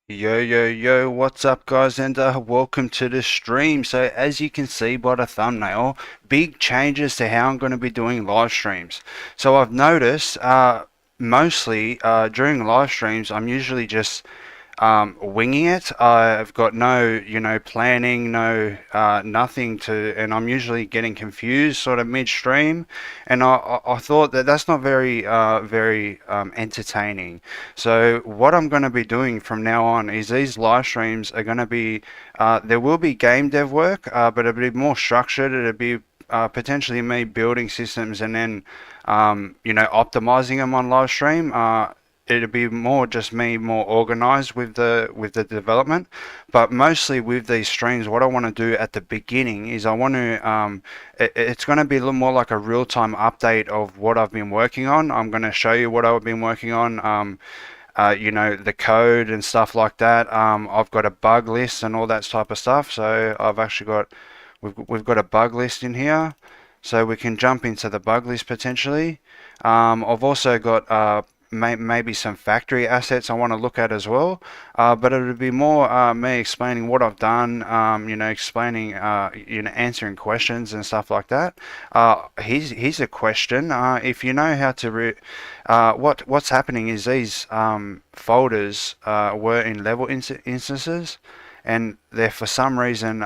Yo, yo, yo, what's up, guys, and welcome to the stream. So, as you can see by the thumbnail, big changes to how I'm going to be doing live streams. So, I've noticed mostly during live streams, I'm usually just winging it. I've got no, planning, no, nothing to, and I'm usually getting confused sort of midstream. And I thought that that's not very entertaining. So what I'm going to be doing from now on is these live streams are going to be, there will be game dev work, but it'll be more structured. It'll be potentially me building systems and then, optimizing them on live stream. It'll be more just me more organized with the development, but mostly with these streams what I want to do at the beginning is I want to it's going to be a little more like a real-time update of what I've been working on. I'm going to show you what I've been working on, the code and stuff like that. I've got a bug list and all that type of stuff, so I've actually got we've got a bug list in here, so we can jump into the bug list potentially. I've also got maybe some factory assets I want to look at as well, but it would be more me explaining what I've done, explaining, answering questions and stuff like that. Here's a question. If you know how to what's happening is these folders were in level instances, and they're for some reason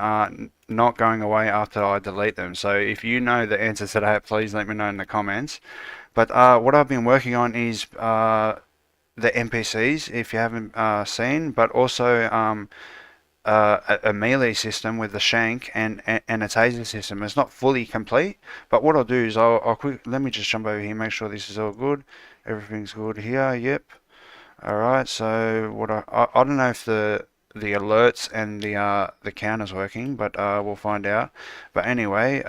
not going away after I delete them. So if you know the answer to that, please let me know in the comments. But what I've been working on is the NPCs, if you haven't seen, but also a melee system with the shank and a taser system. It's not fully complete, but what I'll do is let me just jump over here, make sure this is all good. Everything's good here. Yep. All right. So I don't know if the alerts and the counter's working, but we'll find out. But anyway,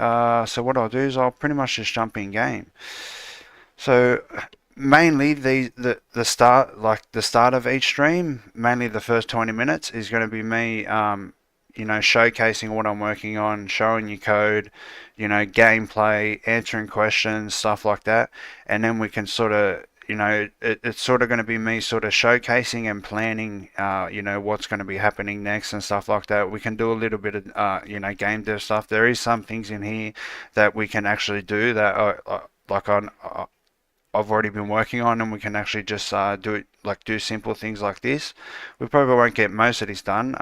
so what I'll do is I'll pretty much just jump in game. So mainly the start, like the start of each stream, mainly the first 20 minutes is going to be me showcasing what I'm working on, showing you code, gameplay, answering questions, stuff like that. And then we can sort of, it's sort of going to be me sort of showcasing and planning, what's going to be happening next and stuff like that. We can do a little bit of, game dev stuff. There is some things in here that we can actually do that like on I've already been working on, and we can actually just do simple things like this. We probably won't get most of this done,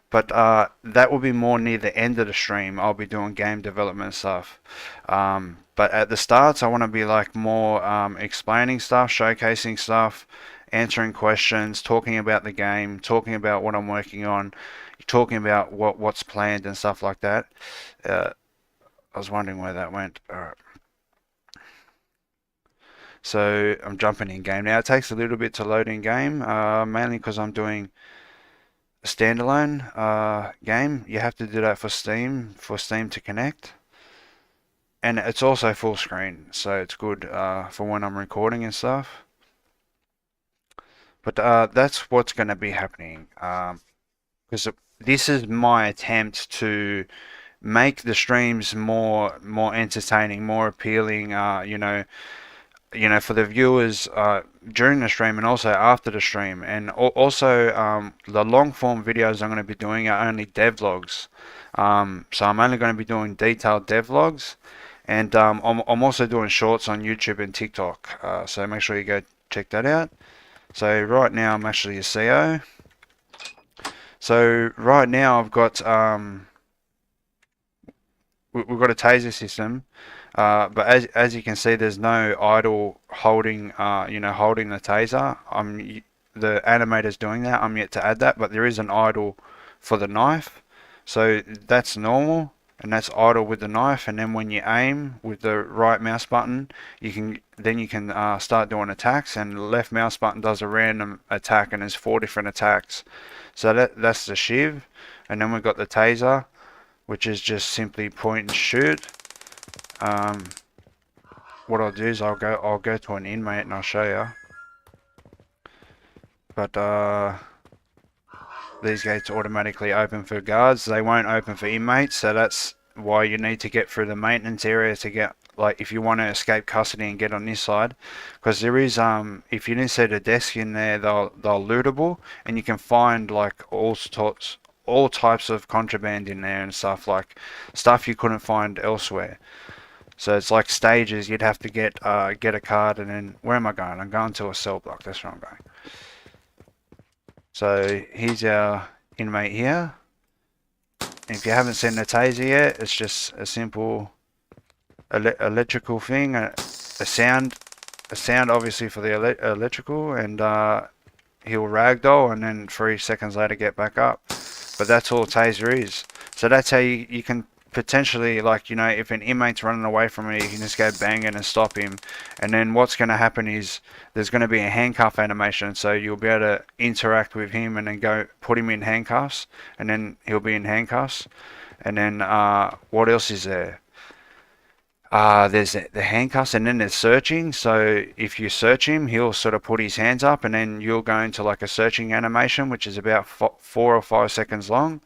but that will be more near the end of the stream. I'll be doing game development stuff. But at the starts, I want to be like more explaining stuff, showcasing stuff, answering questions, talking about the game, talking about what I'm working on, talking about what's planned and stuff like that. I was wondering where that went. All right. So I'm jumping in game now. It takes a little bit to load in game, mainly because I'm doing a standalone game. You have to do that for Steam to connect. And it's also full screen, so it's good for when I'm recording and stuff. But that's what's going to be happening. Because this is my attempt to make the streams more entertaining, more appealing, for the viewers during the stream and also after the stream. And also the long form videos I'm going to be doing are only devlogs. So I'm only going to be doing detailed devlogs, and I'm also doing shorts on YouTube and TikTok. So make sure you go check that out. So right now I'm actually a CO. So right now I've got we've got a taser system. But as you can see, there's no idle holding, holding the taser. The animator's doing that. I'm yet to add that, but there is an idle for the knife. So that's normal, and that's idle with the knife. And then when you aim with the right mouse button, you can start doing attacks. And the left mouse button does a random attack, and there's 4 different attacks. So that's the shiv. And then we've got the taser, which is just simply point and shoot. What I'll do is I'll go to an inmate and I'll show you. But these gates automatically open for guards. They won't open for inmates, so that's why you need to get through the maintenance area to get like if you want to escape custody and get on this side, because there is if you didn't see the desk in there, they're lootable, and you can find like all types of contraband in there and stuff, like stuff you couldn't find elsewhere. So it's like stages. You'd have to get a card, and then where am I going? I'm going to a cell block. That's where I'm going. So here's our inmate here. If you haven't seen the taser yet, it's just a simple electrical thing, a sound obviously for the electrical, and he'll ragdoll, and then 3 seconds later get back up. But that's all taser is. So that's how you can potentially, like, you know, if an inmate's running away from you, you can just go bang it and stop him. And then what's going to happen is there's going to be a handcuff animation, so you'll be able to interact with him and then go put him in handcuffs, and then he'll be in handcuffs. And then what else is there? There's the handcuffs, and then there's searching. So if you search him, he'll sort of put his hands up, and then you'll go into like a searching animation, which is about 4 or 5 seconds long.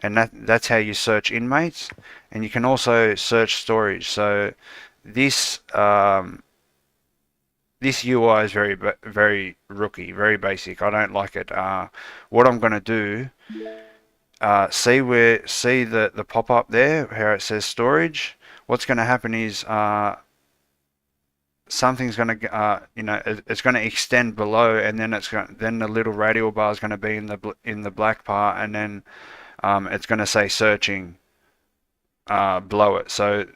And that's how you search inmates. And you can also search storage. So this this UI is very rookie, very basic. I don't like it. What I'm going to do, see the pop-up there, how it says storage. What's going to happen is something's going to you know, it's going to extend below, and then then the little radial bar is going to be in the black part, and then it's going to say searching below it. So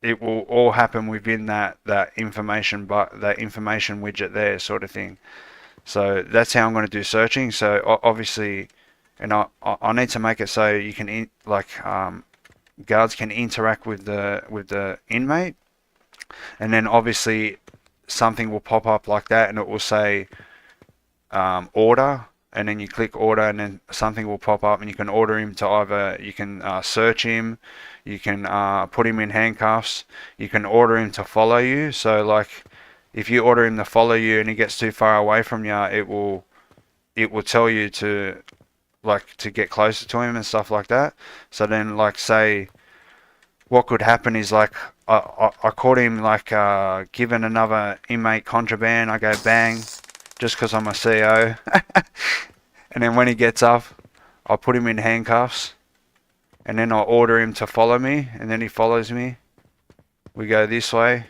it will all happen within that information, but that information widget there, sort of thing. So that's how I'm going to do searching. So obviously, and I need to make it so you can guards can interact with the inmate, and then obviously something will pop up like that, and it will say order, and then you click order, and then something will pop up, and you can order him to either, you can search him, you can put him in handcuffs, you can order him to follow you. So like if you order him to follow you and he gets too far away from you, it will tell you to get closer to him and stuff like that. So then, like, say what could happen is, like, I caught him like giving another inmate contraband. I go bang, just because I'm a CO. And then when he gets up, I put him in handcuffs, and then I order him to follow me, and then he follows me. We go this way,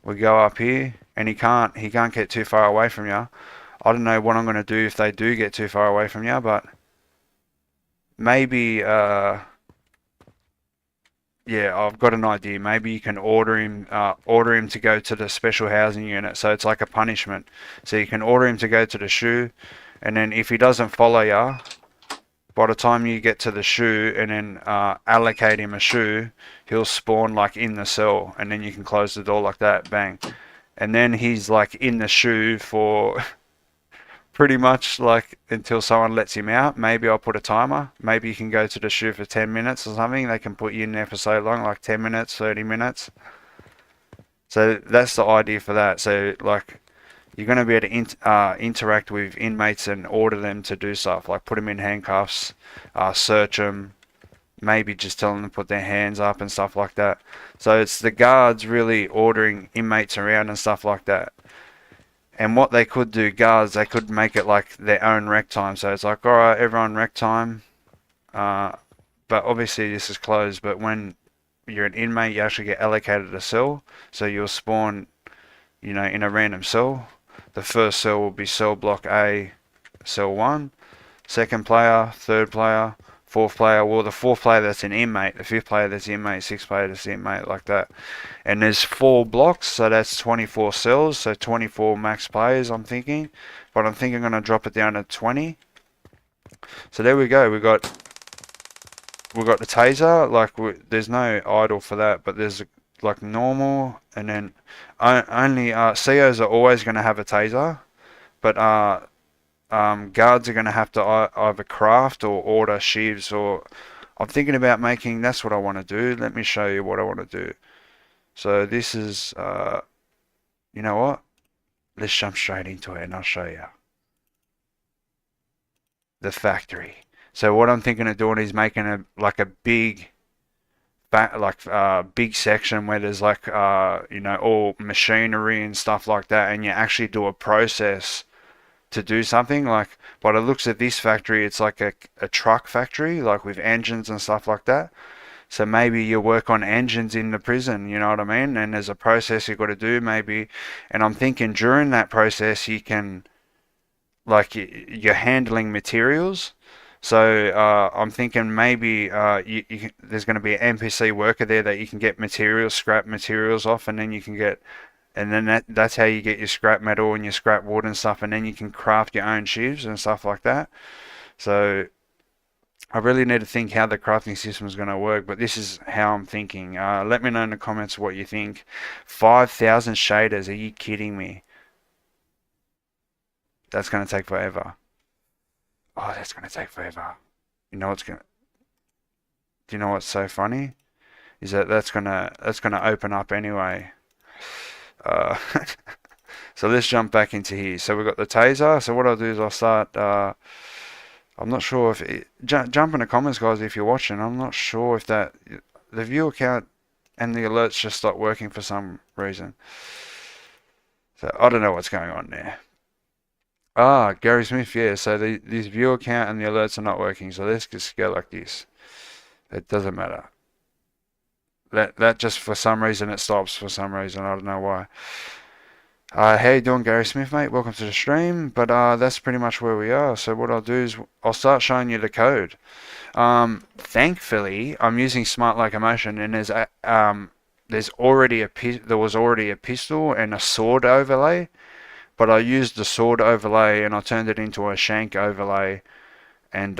we go up here, and he can't get too far away from you. I don't know what I'm going to do if they do get too far away from you, but maybe yeah, I've got an idea. Maybe you can order him to go to the special housing unit. So it's like a punishment. So you can order him to go to the shoe, and then if he doesn't follow you, by the time you get to the shoe and then allocate him a shoe, he'll spawn like in the cell, and then you can close the door like that, bang. And then he's like in the shoe for pretty much like until someone lets him out. Maybe I'll put a timer. Maybe you can go to the shoe for 10 minutes or something. They can put you in there for so long, like 10 minutes, 30 minutes. So that's the idea for that. So like you're going to be able to interact with inmates and order them to do stuff, like put them in handcuffs, search them, maybe just tell them to put their hands up and stuff like that. So it's the guards really ordering inmates around and stuff like that. And what they could do, guards, they could make it like their own rec time. So it's like, alright, everyone rec time. But obviously this is closed. But when you're an inmate, you actually get allocated a cell. So you'll spawn, you know, in a random cell. The first cell will be cell block A, cell 1. Second player, third player, fourth player. Well, the fourth player, that's an inmate. The fifth player, that's inmate. Sixth player, that's inmate, like that. And there's 4 blocks, so that's 24 cells, so 24 max players, I'm thinking. But I'm thinking I'm going to drop it down to 20. So there we go. We got the taser. Like, there's no idle for that, but there's like normal, and then only COs are always going to have a taser, but guards are going to have to either craft or order sheaves, or I'm thinking about making. That's what I want to do. Let me show you what I want to do. So this is, you know what? Let's jump straight into it and I'll show you. The factory. So what I'm thinking of doing is making a big big section where there's like you know, all machinery and stuff like that, and you actually do a process to do something. Like by the looks of this factory, it's like a truck factory, like with engines and stuff like that. So maybe you work on engines in the prison, you know what I mean? And there's a process you've got to do maybe. And I'm thinking during that process you can, like, you're handling materials. So I'm thinking maybe there's going to be an NPC worker there that you can get materials, scrap materials off, and then you can get, and then that's how you get your scrap metal and your scrap wood and stuff, and then you can craft your own shivs and stuff like that. So I really need to think how the crafting system is going to work, but this is how I'm thinking. Let me know in the comments what you think. 5,000 shaders, are you kidding me? That's going to take forever. Oh, that's going to take forever. You know what's going to, do you know what's so funny? Is that that's gonna open up anyway. Uh, so let's jump back into here. So we've got the taser. So what I'll do is I'll start. I'm not sure if jump in the comments, guys, if you're watching. I'm not sure if that the viewer count and the alerts just stopped working for some reason. So I don't know what's going on there. Ah, Gary Smith, yeah. So this viewer count and the alerts are not working. So let's just go like this. It doesn't matter. That just for some reason it stops for some reason. I don't know why. How you doing, Gary Smith, mate? Welcome to the stream. But that's pretty much where we are. So what I'll do is I'll start showing you the code. Thankfully, I'm using Smart Locomotion, and there was already a pistol and a sword overlay, but I used the sword overlay and I turned it into a shank overlay, and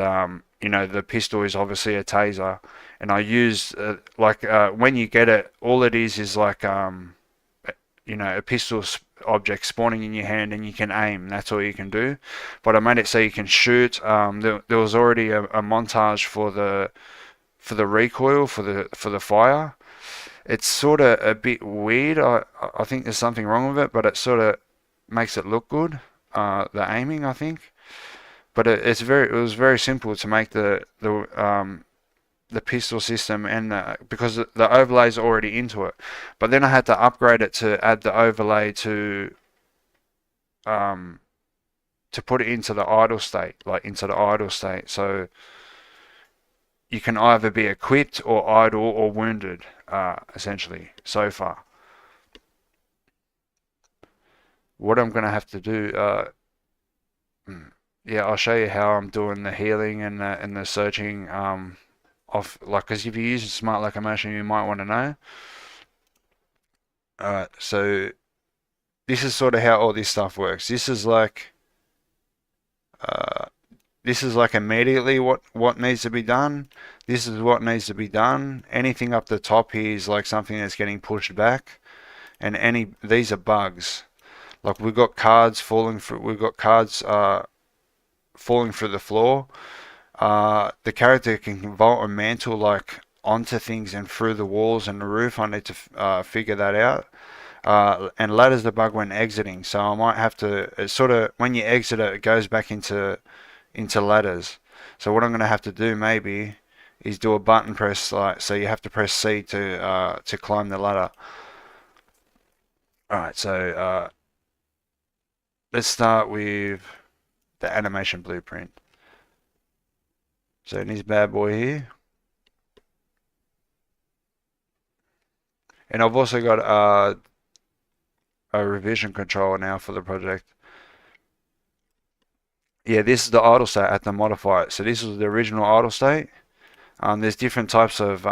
you know, the pistol is obviously a taser, and I used when you get it, all it is like you know, a pistol object spawning in your hand and you can aim. That's all you can do. But I made it so you can shoot. There was already a montage for the recoil for the fire. It's sort of a bit weird. I think there's something wrong with it, but it sort of makes it look good. The aiming, I think. But it was very simple to make the pistol system, and because the overlay is already into it. But then I had to upgrade it to add the overlay to put it into the idle state, so you can either be equipped or idle or wounded, essentially, so far. What I'm going to have to do, yeah, I'll show you how I'm doing the healing and the searching, because if you use Smart Locomotion, you might want to know. Alright, so this is sort of how all this stuff works. This is like immediately what needs to be done. This is what needs to be done. Anything up the top here is like something that's getting pushed back, and these are bugs. Like we've got cards falling through. Falling through the floor. The character can vault and mantle like onto things and through the walls and the roof. I need to figure that out. And ladder's the bug when exiting, so I might have to. It's sort of when you exit it, it goes back into ladders. So what I'm going to have to do maybe is do a button press, like so you have to press C to climb the ladder. All right, so let's start with the animation blueprint. So in this bad boy here, and I've also got a revision controller now for the project. Yeah, this is the idle state. I had to modify it. So this was the original idle state. There's different types of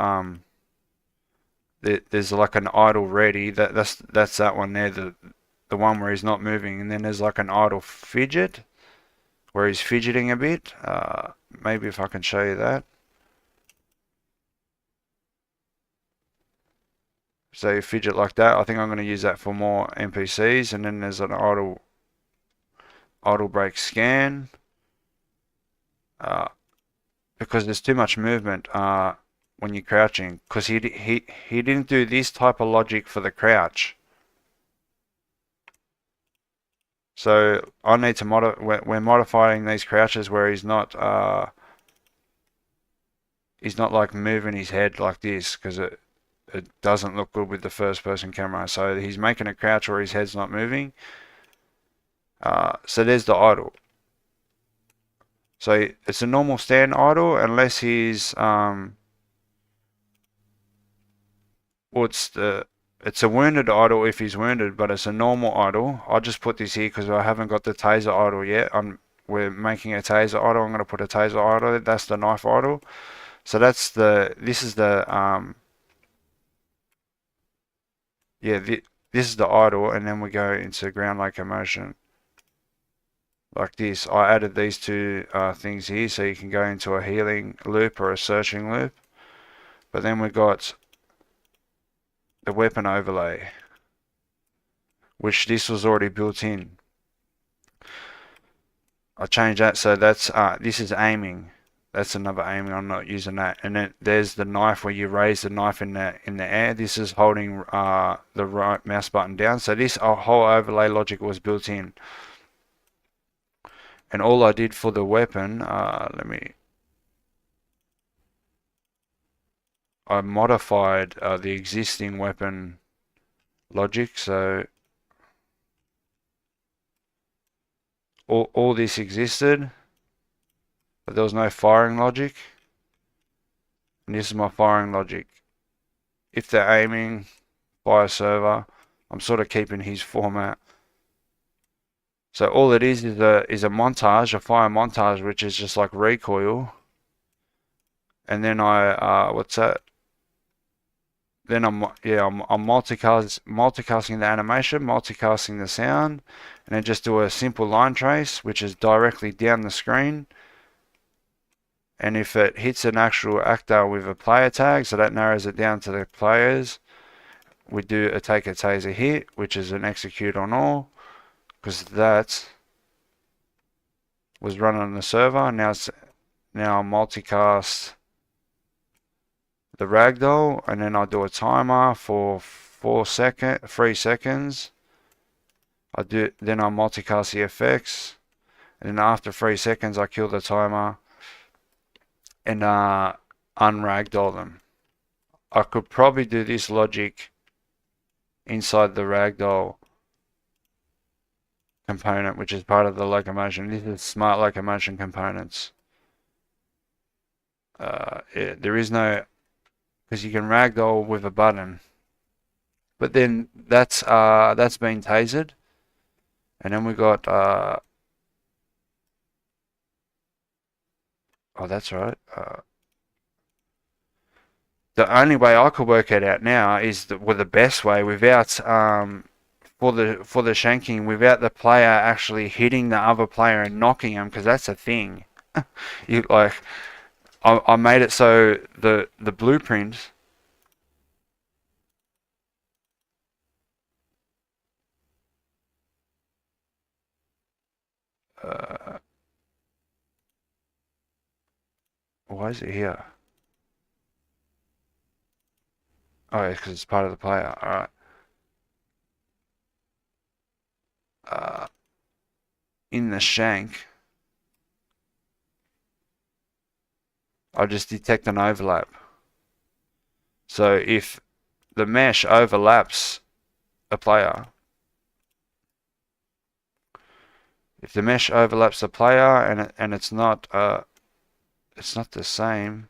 there's like an idle ready. That's that one there. The one where he's not moving, and then there's like an idle fidget where he's fidgeting a bit. Maybe if I can show you that. So you fidget like that. I think I'm going to use that for more NPCs. And then there's an idle break scan. Because there's too much movement when you're crouching. Because he didn't do this type of logic for the crouch. So I need to we're modifying these crouches where he's not he's not like moving his head like this, because it doesn't look good with the first person camera. So he's making a crouch where his head's not moving. So there's the idle. So it's a normal stand idle unless he's it's a wounded idle if he's wounded, but it's a normal idle. I'll just put this here because I haven't got the taser idle yet. We're making a taser idle. I'm going to put a taser idle. That's the knife idle. So this is the yeah, this is the idle, and then we go into ground locomotion like this. I added these two things here so you can go into a healing loop or a searching loop. But then we got the weapon overlay, which this was already built in. I changed that, so that's this is aiming. That's another aiming. I'm not using that. And then there's the knife where you raise the knife in the air. This is holding the right mouse button down. So this whole overlay logic was built in. And all I did for the weapon, I modified the existing weapon logic. So all this existed, but there was no firing logic. And this is my firing logic. If they're aiming, fire server. I'm sort of keeping his format. So all it is a montage, a fire montage, which is just like recoil. And then what's that? Then I'm multicasting the animation, multicasting the sound, and then just do a simple line trace, which is directly down the screen. And if it hits an actual actor with a player tag, so that narrows it down to the players, we do a take a taser hit, which is an execute on all, because that was run on the server. Now I'll multicast the ragdoll, and then I'll do a timer for 3 seconds. Then I'll multicast the effects, and then after 3 seconds I kill the timer and unragdoll them. I could probably do this logic inside the ragdoll component, which is part of the locomotion. This is smart locomotion components. There is no, because you can ragdoll with a button, but then that's been tasered, and then we got oh, that's right. The only way I could work it out now is the best way, without for the shanking, without the player actually hitting the other player and knocking him, because that's a thing. You like, I made it so the blueprint. Why is it here? Oh, it's because it's part of the player. All right. In the shank, I just detect an overlap. So if the mesh overlaps a player, if the mesh overlaps the player and it's not the same.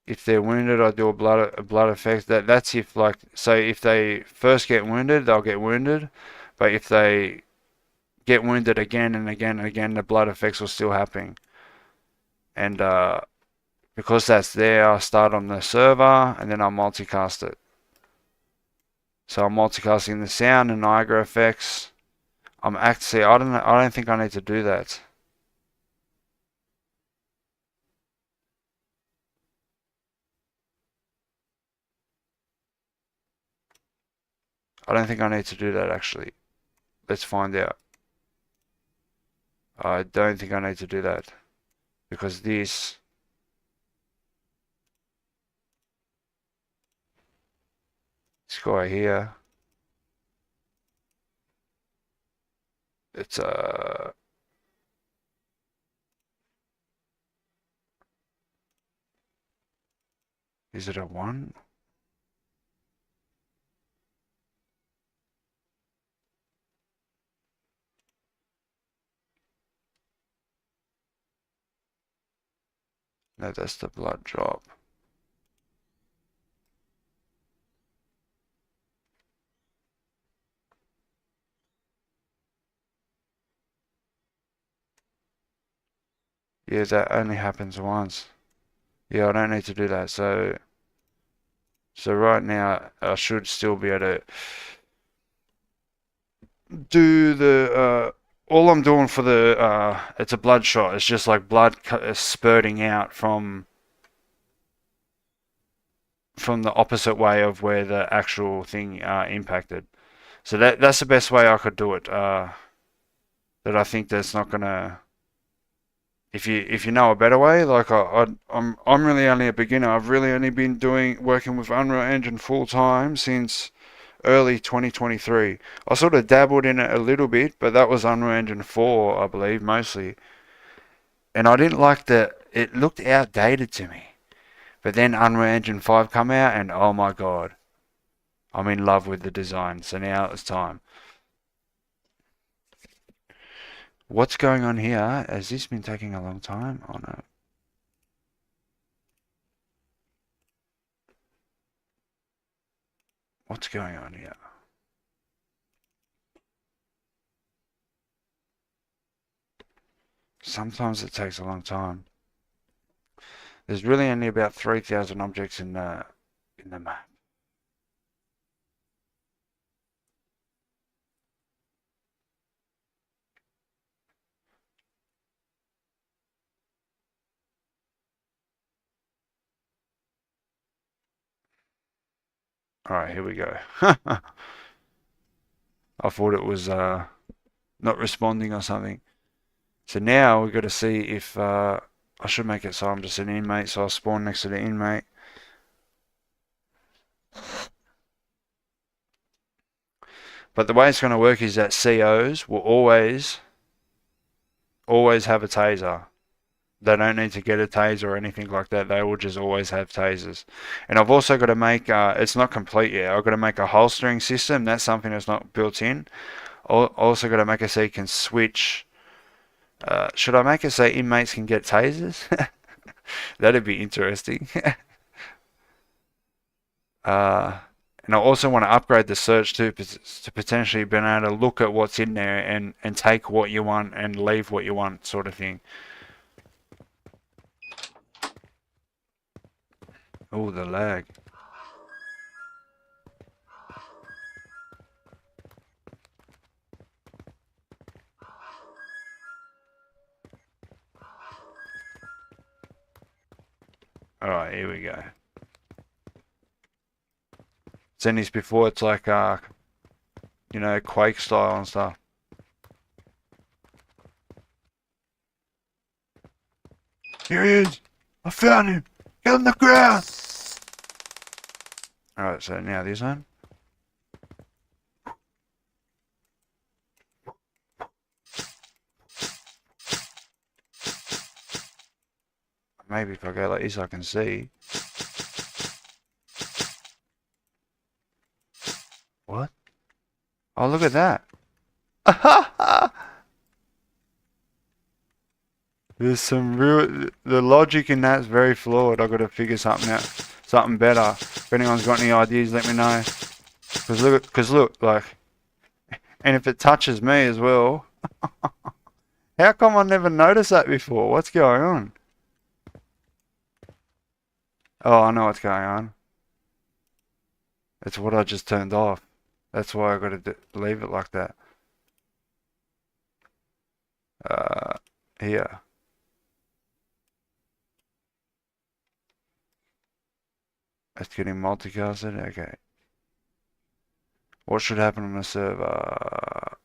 If they're wounded, I do a blood effect. That's if, like, so if they first get wounded, they'll get wounded, but if they get wounded again and again and again, the blood effects will still happen. And because that's there, I start on the server and then I multicast it. So I'm multicasting the sound and Niagara effects. I don't think I need to do that. I don't think I need to do that, actually. Let's find out. I don't think I need to do that, because this guy here, it's Is it a 1? No, that's the blood drop. Yeah, that only happens once. Yeah, I don't need to do that. So right now I should still be able to do the all I'm doing for the it's a blood shot. It's just like blood spurting out from the opposite way of where the actual thing impacted. So that's the best way I could do it. That I think that's not gonna. If you know a better way, like I'm really only a beginner. I've really only been working with Unreal Engine full time since early 2023. I sort of dabbled in it a little bit, but that was Unreal Engine 4, I believe, mostly. And I didn't like it looked outdated to me. But then Unreal Engine 5 come out and oh my god, I'm in love with the design. So now it's time. What's going on here? Has this been taking a long time? Oh no. What's going on here? Sometimes it takes a long time. There's really only about 3,000 objects in the map. Alright, here we go. I thought it was not responding or something. So now we've got to see if I should make it so I'm just an inmate, so I'll spawn next to the inmate. But the way it's going to work is that COs will always have a taser. They don't need to get a taser or anything like that. They will just always have tasers. And I've also got to make, it's not complete yet. I've got to make a holstering system. That's something that's not built in. Also got to make it so you can switch. Should I make it so inmates can get tasers? That'd be interesting. And I also want to upgrade the search to potentially being able to look at what's in there and take what you want and leave what you want, sort of thing. Oh, the lag. Alright, here we go. Seen this before, it's like, you know, Quake style and stuff. Here he is! I found him! Get on the ground! Alright, so now this one. Maybe if I go like this I can see. What? Oh, look at that. There's some the logic in that's very flawed. I've got to figure something out, something better. If anyone's got any ideas, let me know. Cause look, like, and if it touches me as well, how come I never noticed that before? What's going on? Oh, I know what's going on. It's what I just turned off. That's why I got to leave it like that. Here. It's getting multicasted. Okay. What should happen on the server?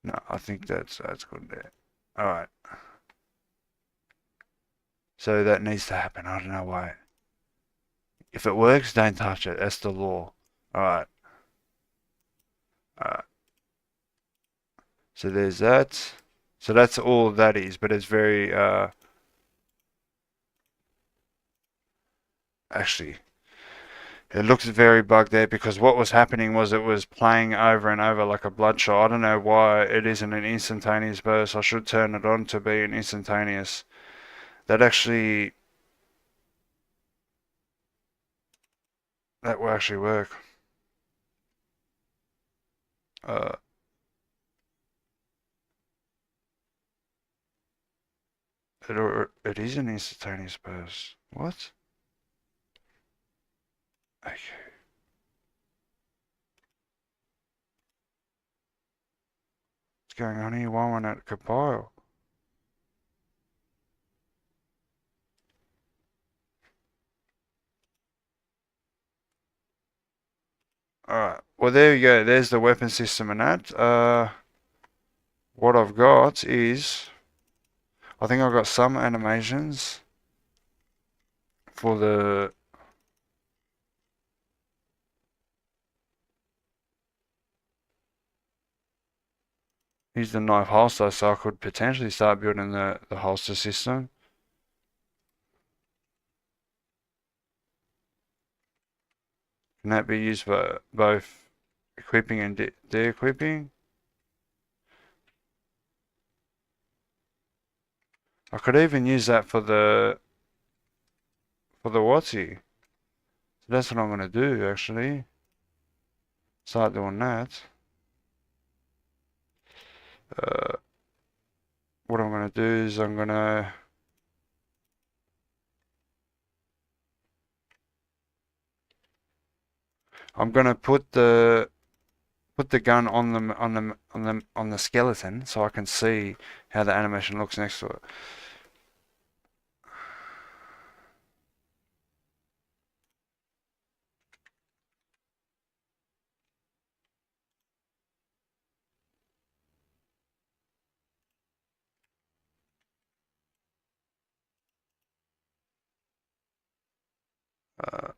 No, I think that's good there. Alright. So that needs to happen. I don't know why. If it works, don't touch it. That's the law. Alright. Alright. So there's that. So that's all that is, but it's very actually it looks very bugged there because what was happening was it was playing over and over like a bloodshot. I don't know why it isn't an instantaneous burst. I should turn it on to be an instantaneous. That actually that will actually work. Uh, it is an instantaneous burst. What? Okay. What's going on here? Why won't it compile? Alright. Well, there you go. There's the weapon system and that. What I've got is I think I've got some animations for the here's the knife holster, so I could potentially start building the holster system. Can that be used for both equipping and de-equipping? I could even use that for the whatsy. So that's what I'm gonna do actually. Start doing that. Uh, what I'm gonna do is I'm gonna put the gun on the skeleton so I can see how the animation looks next to it. Uh,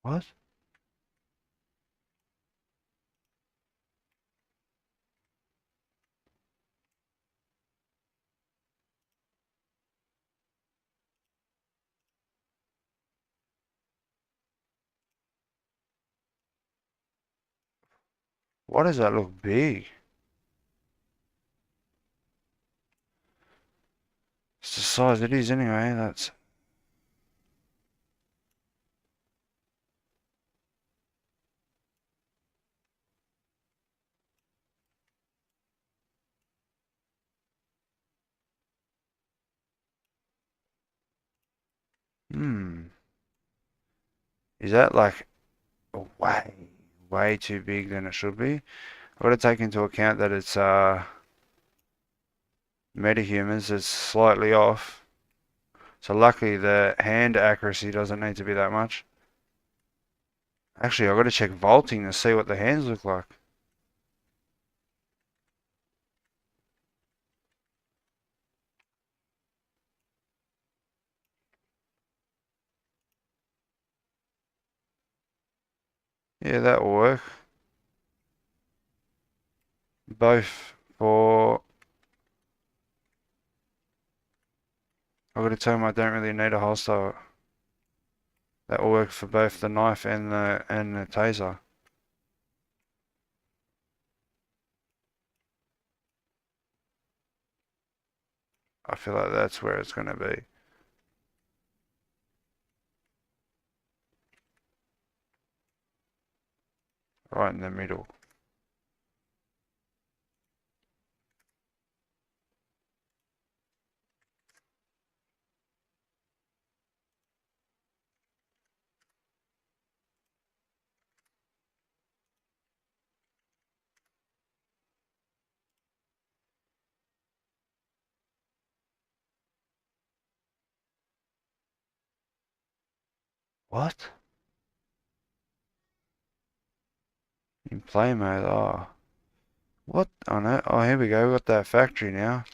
what? Why does that look big? It's the size it is anyway. That's hmm. Is that like way too big than it should be? I've got to take into account that it's metahumans. It's slightly off. So luckily the hand accuracy doesn't need to be that much. Actually, I've got to check vaulting to see what the hands look like. Yeah, that will work. Both for... I've got to tell them I don't really need a holster. That will work for both the knife and the taser. I feel like that's where it's going to be. Right in the middle. What? In play mode, oh. What? Oh no, oh here we go, we got that factory now.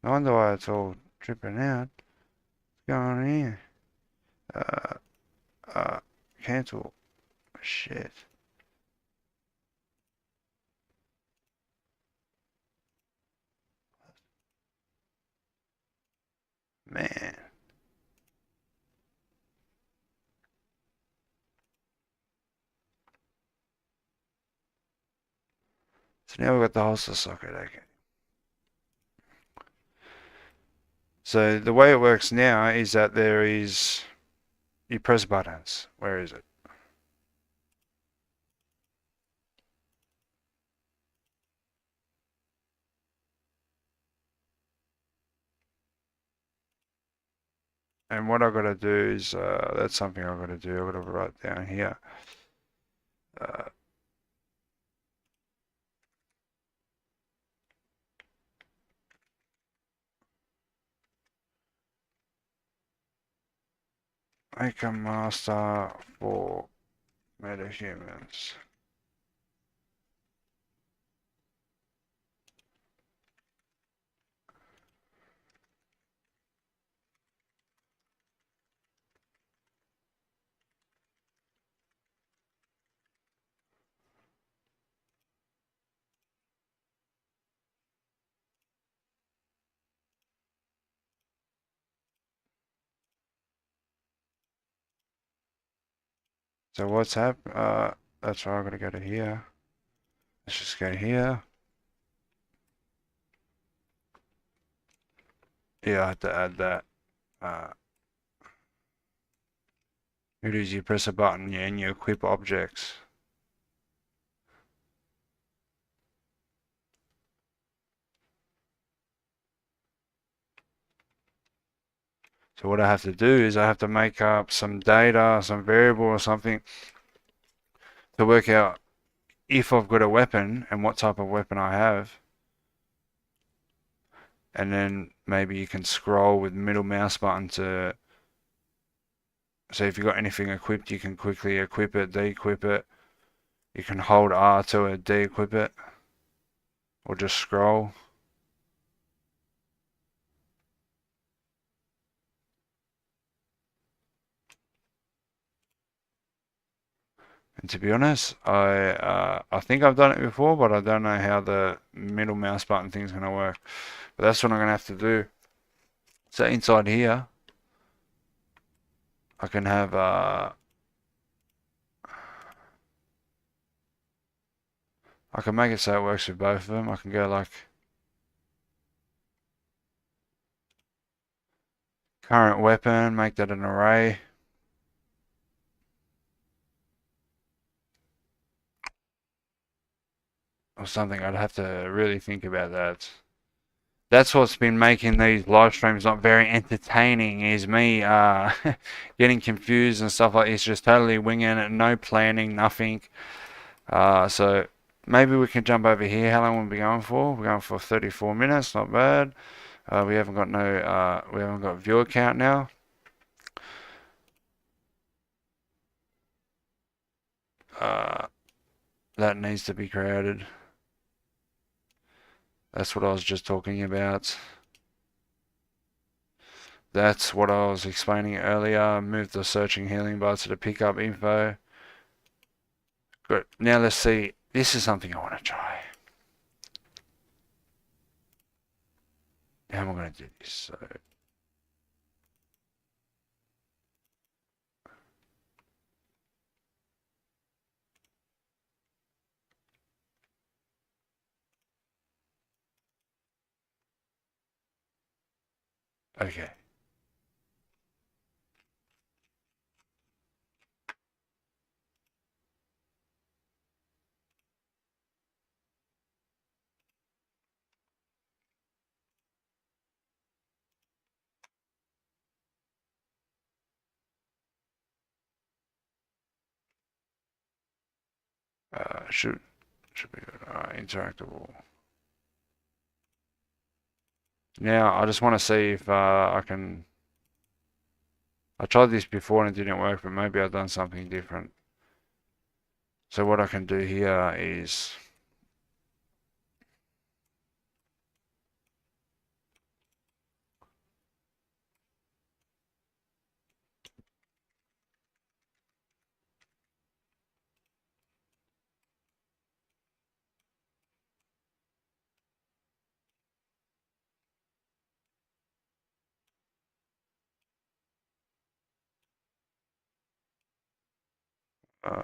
No wonder why it's all tripping out. What's going on here? Uh, uh, cancel. Shit. Man. So now we've got the holster socket, okay. So the way it works now is that you press buttons. Where is it? And what I've got to do is, that's something I've got to do. I've got to write down here. Uh, make a master for metahumans. So what's happened? That's why I've got to go to here. Let's just go here. Yeah, I have to add that. It is you press a button, yeah, and you equip objects. So what I have to do is I have to make up some data, some variable or something to work out if I've got a weapon and what type of weapon I have. And then maybe you can scroll with middle mouse button to, so if you've got anything equipped, you can quickly equip it, de-equip it. You can hold R to de-equip it, or just scroll. And to be honest, I think I've done it before, but I don't know how the middle mouse button thing's going to work. But that's what I'm going to have to do. So inside here, I can have I can make it so it works with both of them. I can go like current weapon, make that an array. Or something. I'd have to really think about that. That's what's been making these live streams not very entertaining, is me getting confused and stuff like this, just totally winging it, no planning, nothing. So maybe we can jump over here. How long will we be going for? We're going for 34 minutes, not bad. We haven't got we haven't got viewer count now. That needs to be created. That's what I was just talking about. That's what I was explaining earlier. Move the searching healing bar to the pickup info. Good. Now let's see. This is something I want to try. How am I going to do this? So, okay. Should be good. Interactable. Now I just want to see if I can I tried this before and it didn't work, but maybe I've done something different. So what I can do here is uh,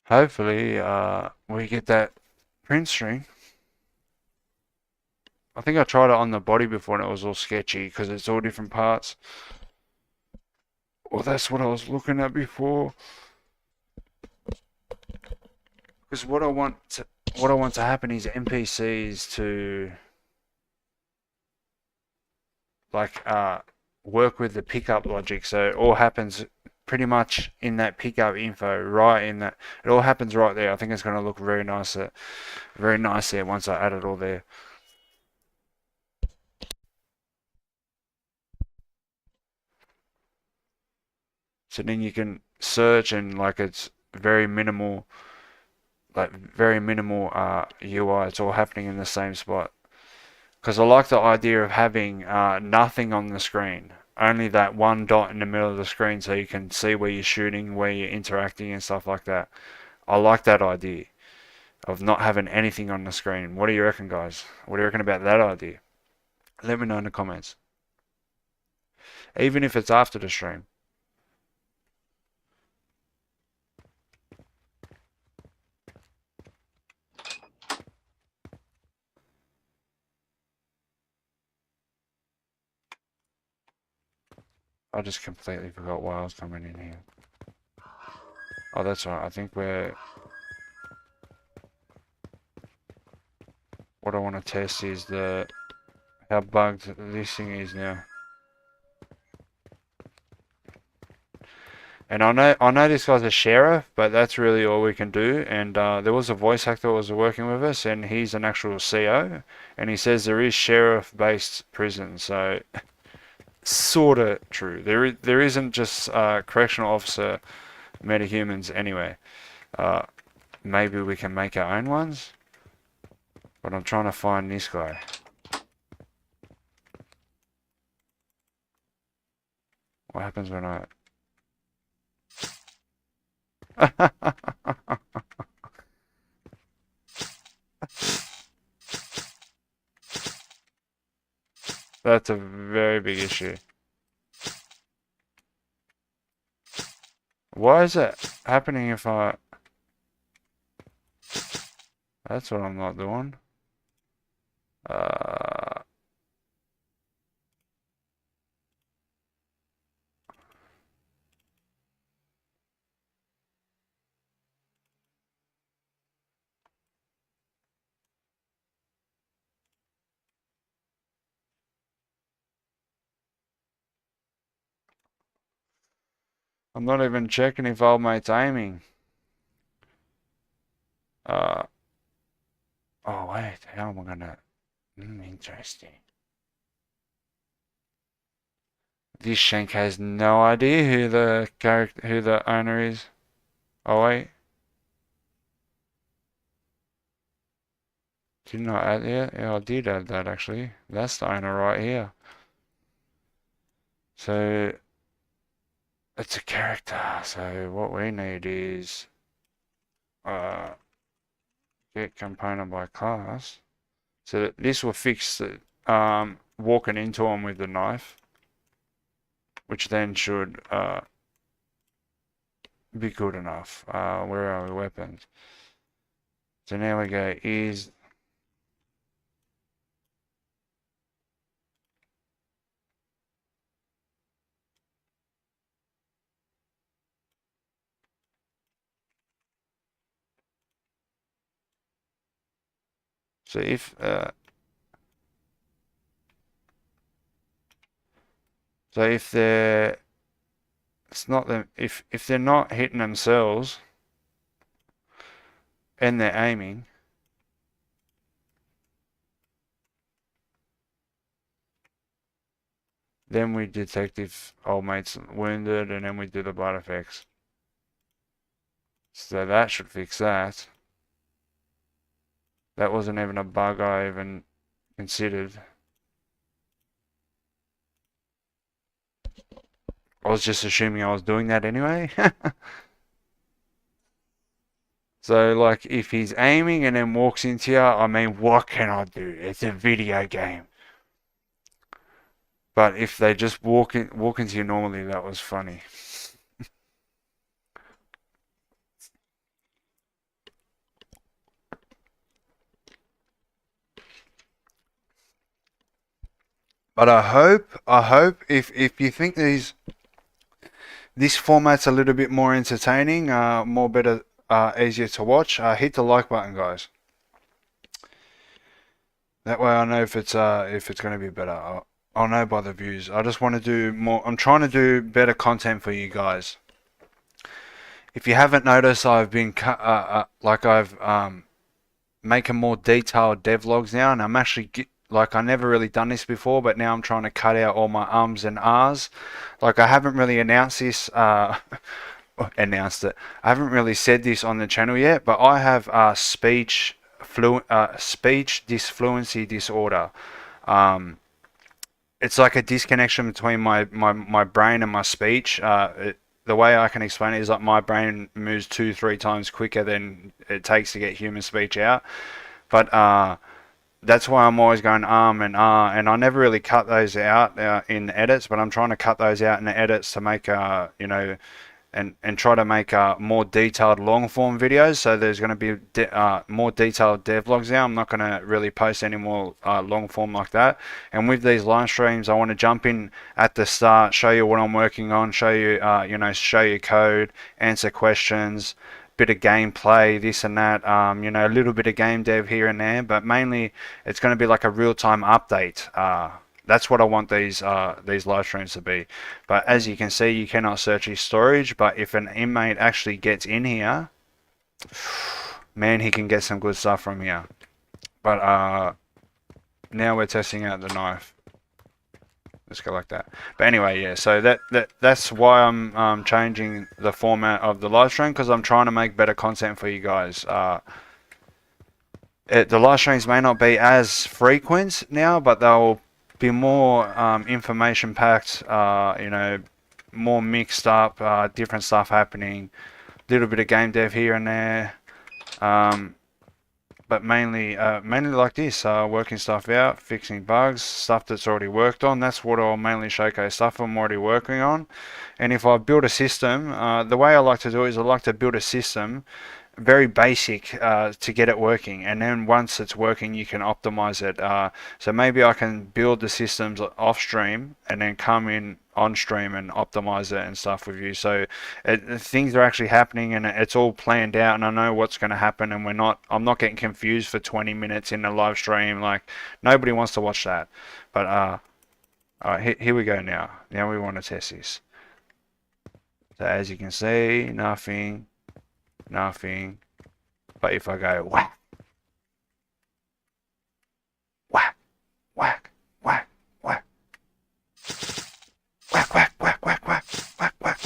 hopefully we get that print string. I think I tried it on the body before and it was all sketchy because it's all different parts. Well, that's what I was looking at before. Because what I want to happen is NPCs to like work with the pickup logic, so it all happens pretty much in that pickup info, right in that. It all happens right there. I think it's going to look very nice, very nice there once I add it all there. So then you can search and like it's very minimal, like very minimal UI. It's all happening in the same spot. Because I like the idea of having nothing on the screen, only that one dot in the middle of the screen so you can see where you're shooting, where you're interacting and stuff like that. I like that idea of not having anything on the screen. What do you reckon, guys? What do you reckon about that idea? Let me know in the comments. Even if it's after the stream. I just completely forgot why I was coming in here. Oh, that's right. I think what I want to test is how bugged this thing is now. And I know this guy's a sheriff, but that's really all we can do. And there was a voice actor that was working with us, and he's an actual CO, and he says there is sheriff-based prison, so sort of true. There isn't just correctional officer metahumans anyway. Uh, maybe we can make our own ones, but I'm trying to find this guy. What happens when I... That's a very big issue. Why is it happening if I... That's what I'm not doing. Uh, I'm not even checking if old mate's aiming. Uh, oh wait, how am I gonna... interesting. This shank has no idea who the owner is. Oh wait. Didn't I add it? Yeah, I did add that actually. That's the owner right here. So it's a character. So what we need is uh, get component by class. So that this will fix the walking into them with the knife, which then should be good enough. Where are we? Weapons. So now we go is... So if So if they're it's not them if they're not hitting themselves and they're aiming, then we detect if old mate's wounded, and then we do the blood effects. So that should fix that. That wasn't even a bug I even considered. I was just assuming I was doing that anyway. So, like, if he's aiming and then walks into you, I mean, what can I do? It's a video game. But if they just walk into you normally, that was funny. But I hope if you think this format's a little bit more entertaining, more better, easier to watch, hit the like button, guys. That way I know if it's going to be better. I'll know by the views. I just want to do more. I'm trying to do better content for you guys. If you haven't noticed, I've been like I've making more detailed devlogs now, and I'm actually like I never really done this before, but now I'm trying to cut out all my ums and ahs. Like I haven't really announced this. Announced it. I haven't really said this on the channel yet, but I have speech disfluency disorder. Um, it's like a disconnection between my brain and my speech. The way I can explain it is like my brain moves 2-3 times quicker than it takes to get human speech out. But that's why I'm always going and and I never really cut those out in edits, but I'm trying to cut those out in the edits to make you know, and try to make more detailed long form videos. So there's going to be more detailed devlogs now. I'm not going to really post any more long form like that. And with these live streams, I want to jump in at the start, show you what I'm working on, show you you know, show you code, answer questions, bit of gameplay, this and that, you know, a little bit of game dev here and there, but mainly it's going to be like a real-time update. That's what I want these live streams to be. But as you can see, you cannot search his storage, but if an inmate actually gets in here, man, he can get some good stuff from here. But now we're testing out the knife. Let's go like that. But anyway, yeah, so that's why I'm changing the format of the live stream, because I'm trying to make better content for you guys. The live streams may not be as frequent now, but they'll be more information packed, you know, more mixed up, different stuff happening, little bit of game dev here and there, but mainly like this, working stuff out, fixing bugs, stuff that's already worked on. That's what I'll mainly showcase, stuff I'm already working on. And if I build a system, the way I like to do it is I like to build a system very basic to get it working, and then once it's working you can optimize it. So maybe I can build the systems off stream and then come in on stream and optimize it and stuff with you, so things are actually happening and it's all planned out and I know what's going to happen, and I'm not getting confused for 20 minutes in the live stream. Like, nobody wants to watch that. But alright, here we go. Now we want to test this. So as you can see, nothing. But if I go whack, whack, whack, whack, whack, whack, whack, whack, whack, whack, whack, whack, whack.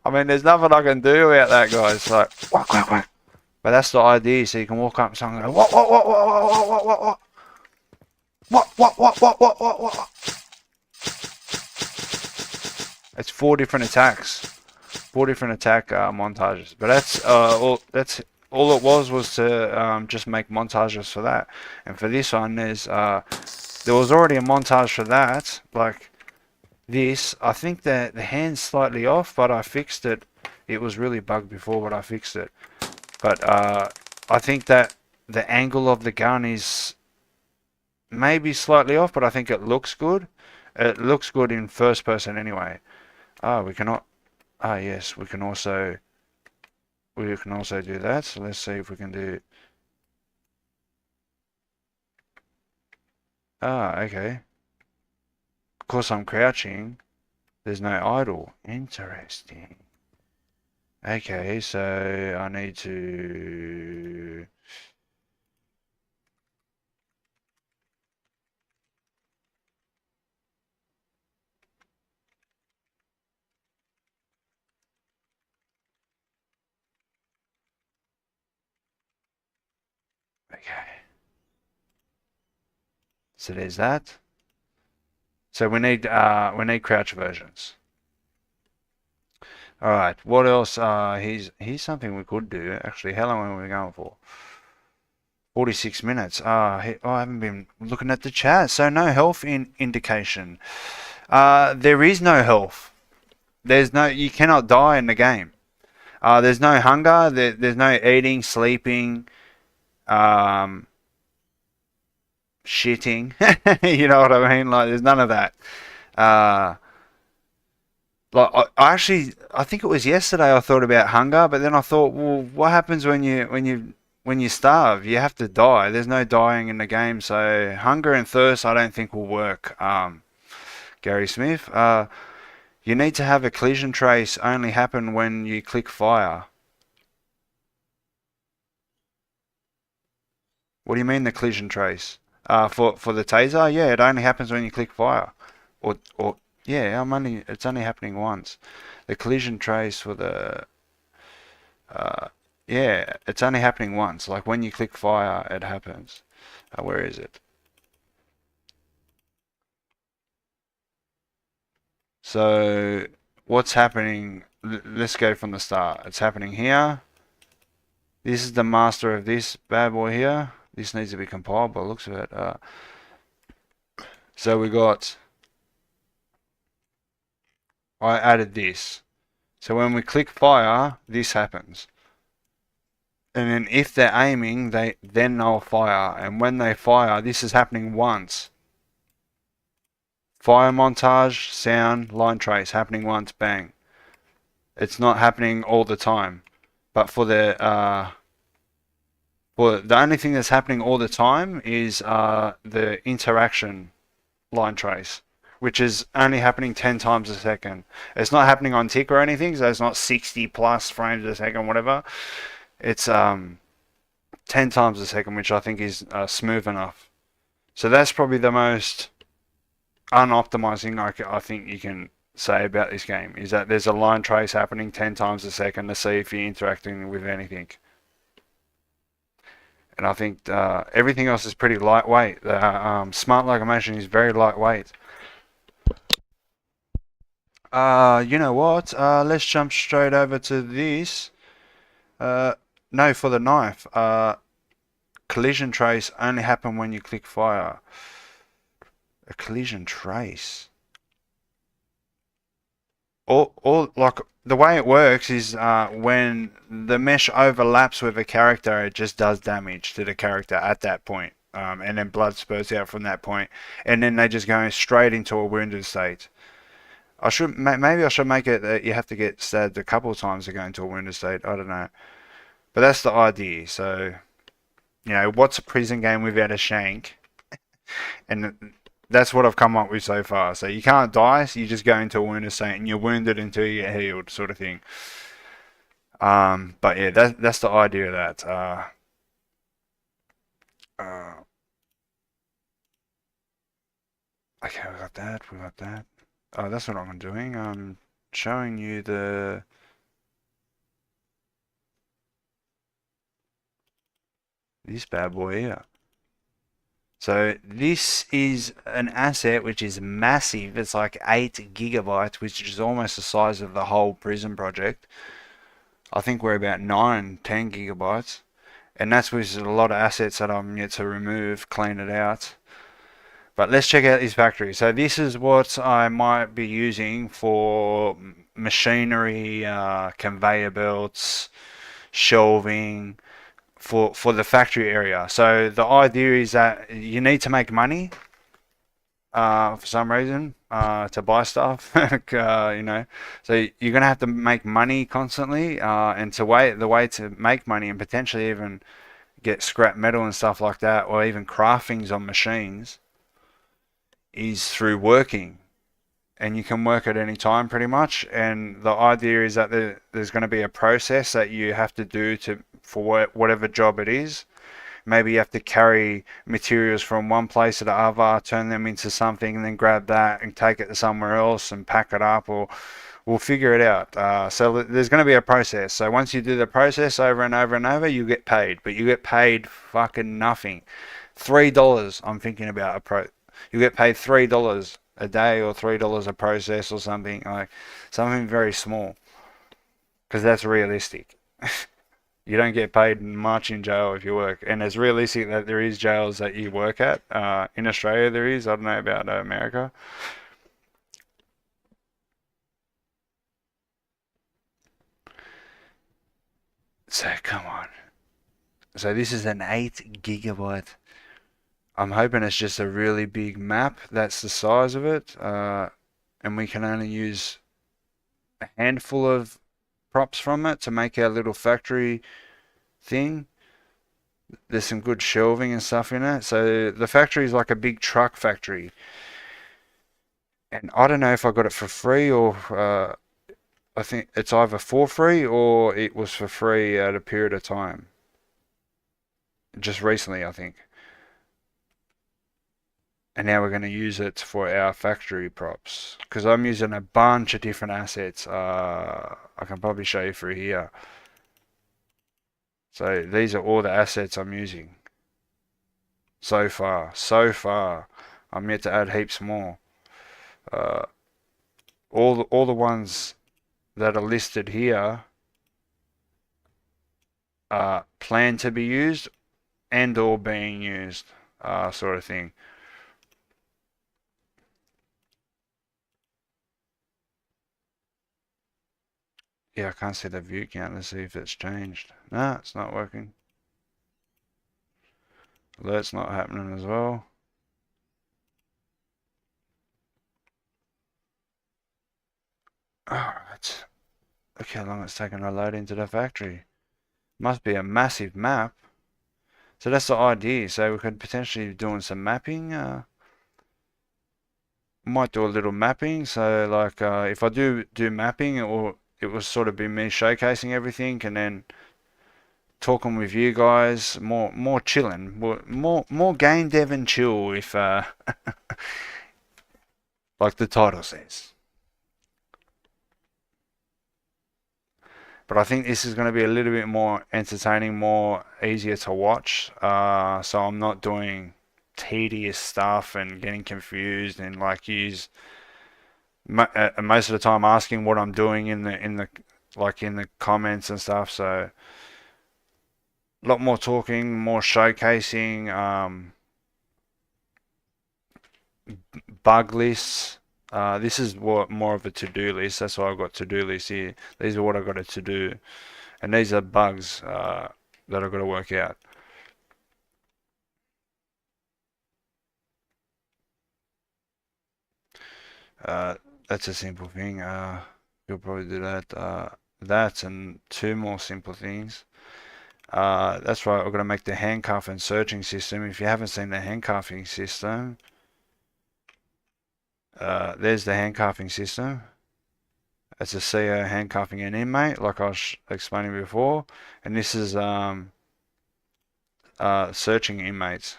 I mean, there's nothing I can do about that, guys. It's like whack, whack, whack. But that's the idea. So you can walk up to someone and go what. What. It's 4 different attacks. 4 different attack montages, but that's all it was to just make montages for that. And for this one, there was already a montage for that, like this. I think that the hand's slightly off, but I fixed it. It was really bugged before, but I fixed it. But I think that the angle of the gun is maybe slightly off, but I think it looks good. It looks good in first person anyway. We cannot. Yes, we can also do that. So let's see if we can do. Okay. because I'm crouching, there's no idle. Interesting. Okay, so I need to... Okay. So there's that. So we need crouch versions. All right. What else? Here's something we could do. Actually, how long are we going for? 46 minutes. I haven't been looking at the chat. So no health indication. There is no health. You cannot die in the game. There's no hunger. There's no eating, sleeping, shitting. You know what I mean? Like, there's none of that. Uh, like I think it was yesterday I thought about hunger, but then I thought, well, what happens when you starve? You have to die. There's no dying in the game, so hunger and thirst I don't think will work. Gary Smith, you need to have a collision trace only happen when you click fire. What do you mean the collision trace? For the taser, yeah, it only happens when you click fire. Or yeah, it's only happening once. The collision trace for the yeah, it's only happening once. Like when you click fire, it happens. Where is it? So what's happening? Let's go from the start. It's happening here. This is the master of this bad boy here. This needs to be compiled by the looks of it. So we got, I added this. So when we click fire, this happens. And then if they're aiming, then they'll fire. And when they fire, this is happening once. Fire montage, sound, line trace, happening once, bang. It's not happening all the time. But for the only thing that's happening all the time is the interaction line trace, which is only happening 10 times a second. It's not happening on tick or anything, so it's not 60 plus frames a second, whatever. It's 10 times a second, which I think is smooth enough. So that's probably the most unoptimized thing I think you can say about this game, is that there's a line trace happening 10 times a second to see if you're interacting with anything. And I think everything else is pretty lightweight. Smart locomotion is very lightweight. You know what? Let's jump straight over to this. No, for the knife. Collision trace only happen when you click fire. A collision trace. Or like the way it works is when the mesh overlaps with a character, it just does damage to the character at that point. And then blood spurts out from that point, and then they just go straight into a wounded state. Maybe I should make it that you have to get stabbed a couple of times to go into a wounded state. I don't know, but that's the idea. So, you know, what's a prison game without a shank? And that's what I've come up with so far. So you can't die, so you just go into a wounded state, and you're wounded until you get healed, sort of thing. But yeah, that's the idea of that. Okay, we got that. We got that. Oh, that's what I'm doing. I'm showing you this bad boy here. So this is an asset which is massive. It's like 8 gigabytes, which is almost the size of the whole prison project. I think we're about 9, 10 gigabytes. And that's with a lot of assets that I'm yet to remove, clean it out. But let's check out this factory. So this is what I might be using for machinery, conveyor belts, shelving, for the factory area. So the idea is that you need to make money for some reason to buy stuff. You know, so you're gonna have to make money constantly, and the way to make money and potentially even get scrap metal and stuff like that, or even craftings on machines, is through working. and you can work at any time pretty much. And the idea is that there's going to be a process that you have to do for whatever job it is. Maybe you have to carry materials from one place to the other, turn them into something, and then grab that and take it to somewhere else and pack it up, or we'll figure it out. So there's going to be a process. So once you do the process over and over and over, you get paid, but you get paid fucking nothing. $3. I'm thinking about You get paid $3 a day or $3 a process or something like something very small, because that's realistic. You don't get paid much in jail if you work, and it's realistic that there is jails that you work at. In Australia, there is. I don't know about America. So come on. So this is an 8 GB. I'm hoping it's just a really big map. That's the size of it, and we can only use a handful of props from it to make our little factory thing. There's some good shelving and stuff in it. So the factory is like a big truck factory. And I don't know if I got it for free or I think it's either for free or it was for free at a period of time. Just recently, I think. And now we're going to use it for our factory props. Because I'm using a bunch of different assets. I can probably show you through here. So these are all the assets I'm using. So far. So far. I'm yet to add heaps more. All the ones that are listed here are planned to be used and or being used, sort of thing. Yeah, I can't see the view count. Let's see if it's changed. No, it's not working. Alert's not happening as well. Alright. Look how long it's taken to load into the factory. Must be a massive map. So that's the idea. So we could potentially be doing some mapping. Might do a little mapping. So like if I do mapping, it will sort of be me showcasing everything and then talking with you guys, more chilling, more game dev and chill, if like the title says. But I think this is going to be a little bit more entertaining, more easier to watch. So I'm not doing tedious stuff and getting confused and like most of the time asking what I'm doing in the comments and stuff. So a lot more talking, more showcasing, bug lists. This is more of a to-do list. That's why I've got to-do lists here. These are what I've got to do, and these are bugs that I've got to work out. That's a simple thing. You'll probably do that. That and two more simple things. That's right. We're going to make the handcuff and searching system. If you haven't seen the handcuffing system, there's the handcuffing system. It's a CO handcuffing an inmate, like I was explaining before, and this is searching inmates.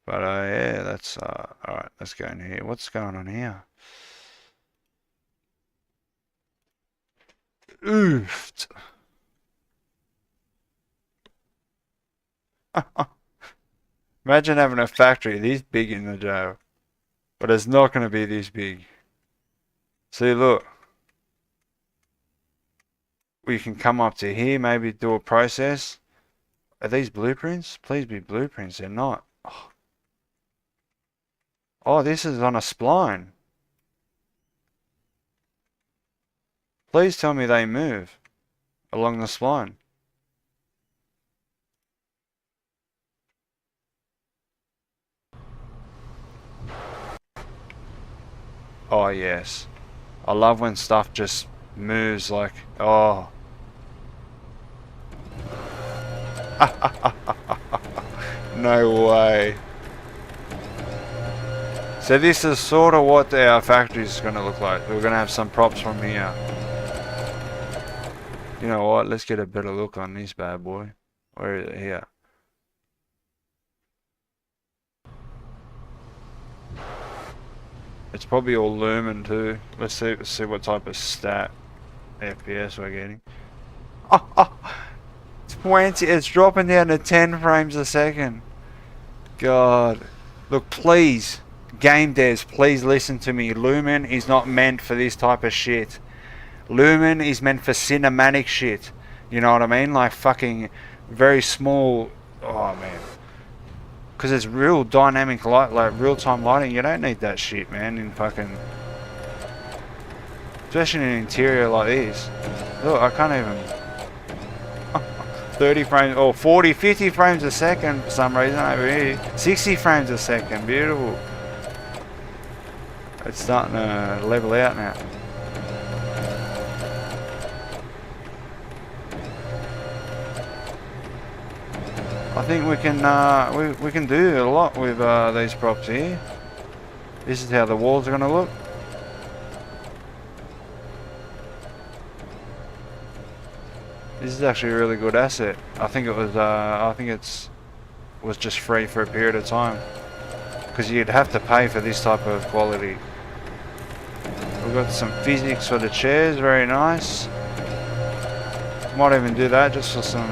But yeah, that's alright. Let's go in here. What's going on here? Oof. Imagine having a factory this big in the jail. But it's not going to be this big. See, look. We can come up to here, maybe do a process. Are these blueprints? Please be blueprints. They're not. Oh, this is on a spline. Please tell me they move along the spline. Oh, yes. I love when stuff just moves like, oh. No way. So this is sort of what our factory is going to look like. We're going to have some props from here. You know what? Let's get a better look on this bad boy. Where is it? Here. It's probably all lumen too. Let's see what type of stat FPS we're getting. Oh, 20. It's dropping down to 10 frames a second. God. Look, please, game devs, please listen to me. Lumen is not meant for this type of shit. Lumen is meant for cinematic shit. You know what I mean? Like fucking very small. Oh man. Because it's real dynamic light, like real time lighting. You don't need that shit, man. In fucking. Especially in an interior like this. Look, I can't even. 30 frames, or 40, 50 frames a second for some reason over here. 60 frames a second, beautiful. It's starting to level out now. I think we can do a lot with these props here. This is how the walls are going to look. This is actually a really good asset. I think it was. I think was just free for a period of time because you'd have to pay for this type of quality. We've got some physics for the chairs, very nice. Might even do that just for some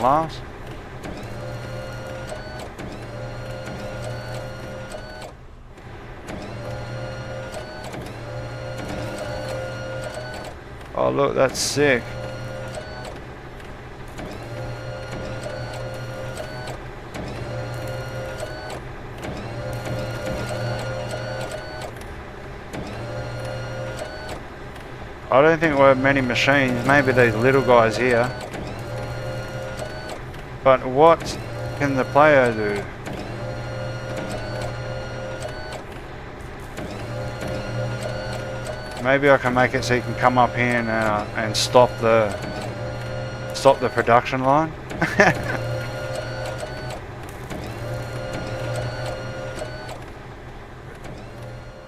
laughs. Oh look, that's sick. I don't think we have many machines, maybe these little guys here. But what can the player do? Maybe I can make it so you can come up here and stop the production line.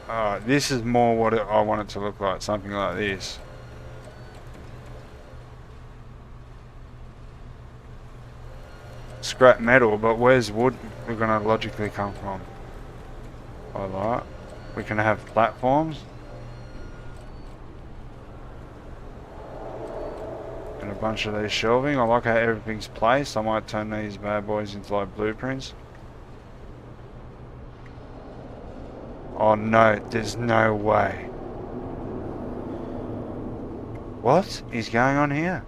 Alright, this is more what I want it to look like, something like this. Scrap metal, but where's wood we're gonna logically come from? Alright, we can have platforms. And a bunch of these shelving. I like how everything's placed. I might turn these bad boys into like blueprints. Oh no, there's no way. What is going on here?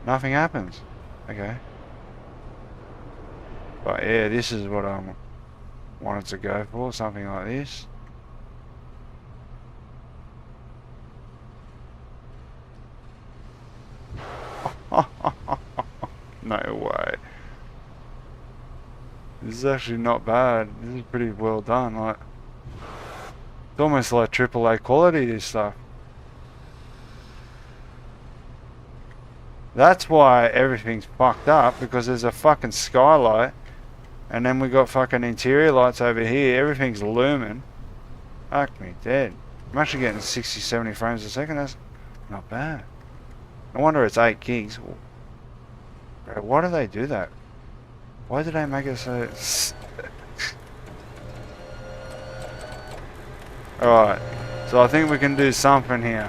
Nothing happens. Okay. But yeah, this is what I wanted to go for, something like this. No way. This is actually not bad. This is pretty well done. Like, it's almost like AAA quality, this stuff. That's why everything's fucked up, because there's a fucking skylight, and then we got fucking interior lights over here. Everything's lumen. Fuck me dead. I'm actually getting 60, 70 frames a second. That's not bad. No wonder it's 8 gigs. Bro, why do they do that? Why do they make it so... Alright, so I think we can do something here.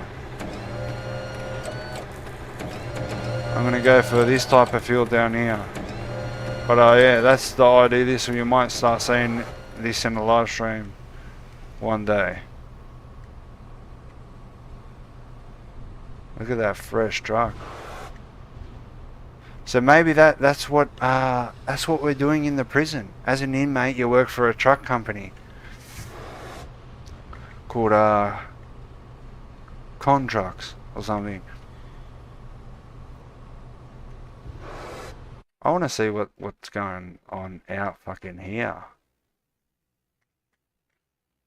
I'm gonna go for this type of field down here. But yeah, that's the idea. This, you might start seeing this in the live stream one day. Look at that fresh truck. So maybe that's what we're doing in the prison. As an inmate, you work for a truck company called Con Trucks or something. I want to see what's going on out fucking here.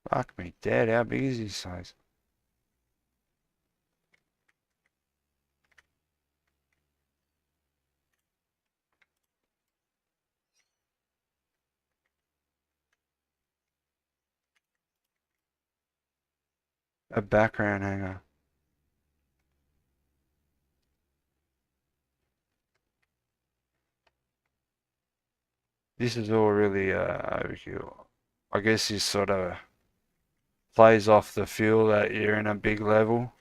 Fuck me dead. How big is this size? A background hanger. This is all really overkill. I guess this sort of plays off the feel that you're in a big level.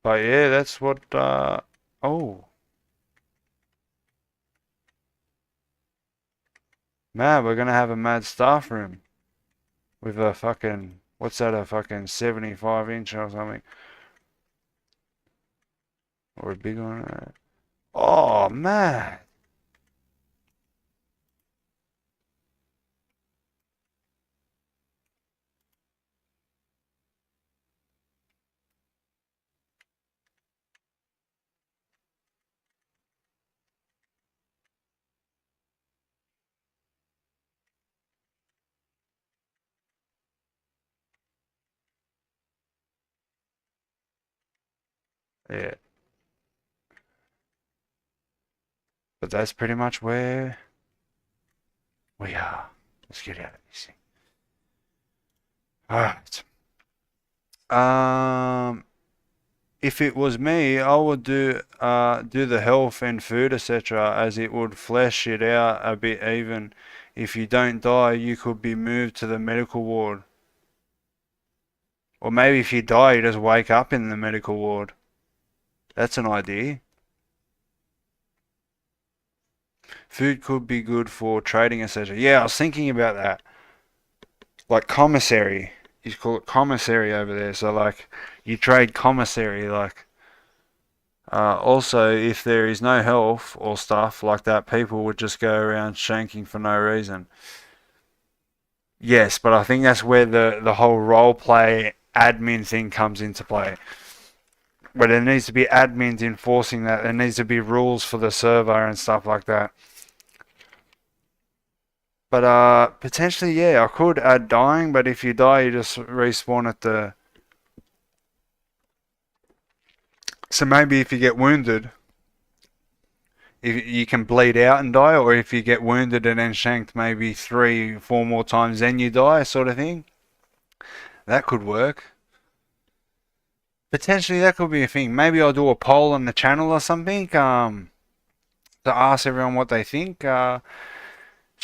But yeah, that's what, oh, man, we're gonna have a mad staff room with a fucking, what's that, a fucking 75-inch or something? Or a big one? Oh, man. Yeah, but that's pretty much where we are. Let's get out of this thing. Alright. If it was me, I would do the health and food, etc., as it would flesh it out a bit even. If you don't die, you could be moved to the medical ward. Or maybe if you die, you just wake up in the medical ward. That's an idea. Food could be good for trading, etc. Yeah, I was thinking about that. Like commissary. You call it commissary over there. So like you trade commissary. Like also, if there is no health or stuff like that, people would just go around shanking for no reason. Yes, but I think that's where the whole role play admin thing comes into play. Where there needs to be admins enforcing that. There needs to be rules for the server and stuff like that. But potentially, yeah, I could add dying, but if you die, you just respawn at the. So maybe if you get wounded, if you can bleed out and die, or if you get wounded and then shanked maybe 3, 4 more times, then you die, sort of thing. That could work. Potentially, that could be a thing. Maybe I'll do a poll on the channel or something. To ask everyone what they think. Shout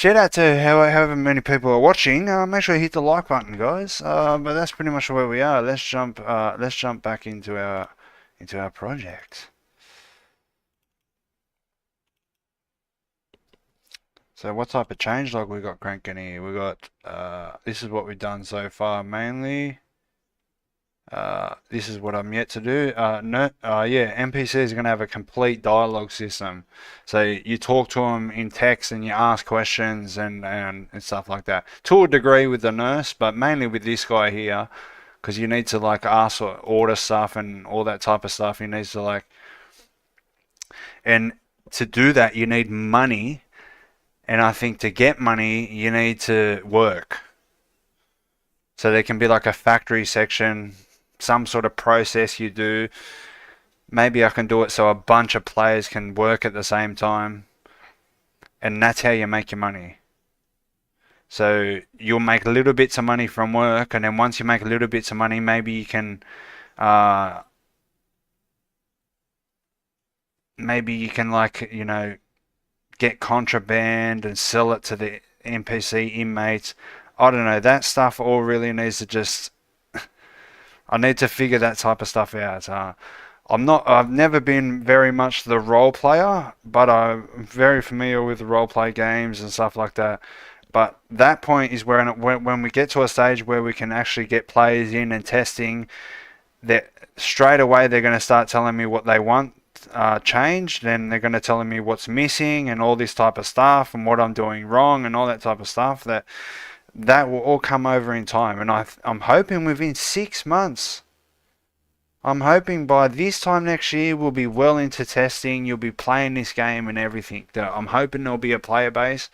out to however many people are watching. Make sure you hit the like button, guys. But that's pretty much where we are. Let's jump. Let's jump back into our project. So what type of changelog we got cranking here? We got this is what we've done so far mainly. This is what I'm yet to do. No, yeah, NPCs are going to have a complete dialogue system. So you talk to them in text and you ask questions and stuff like that. To a degree with the nurse, but mainly with this guy here, because you need to like ask or order stuff and all that type of stuff. He needs to like, and to do that you need money, and I think to get money you need to work. So there can be like a factory section, some sort of process you do. Maybe I can do it so a bunch of players can work at the same time. And that's how you make your money. So you'll make little bits of money from work, and then once you make little bits of money, maybe you can uh, like, get contraband and sell it to the NPC inmates. I don't know. That stuff all really needs to just. I need to figure that type of stuff out. I've never been very much the role player, but I'm very familiar with role play games and stuff like that. But that point is when we get to a stage where we can actually get players in and testing, that straight away they're going to start telling me what they want changed, then they're going to telling me what's missing and all this type of stuff and what I'm doing wrong and all that type of stuff. That will all come over in time, and I'm hoping within 6 months. I'm hoping by this time next year we'll be well into testing. You'll be playing this game and everything. I'm hoping there'll be a player base.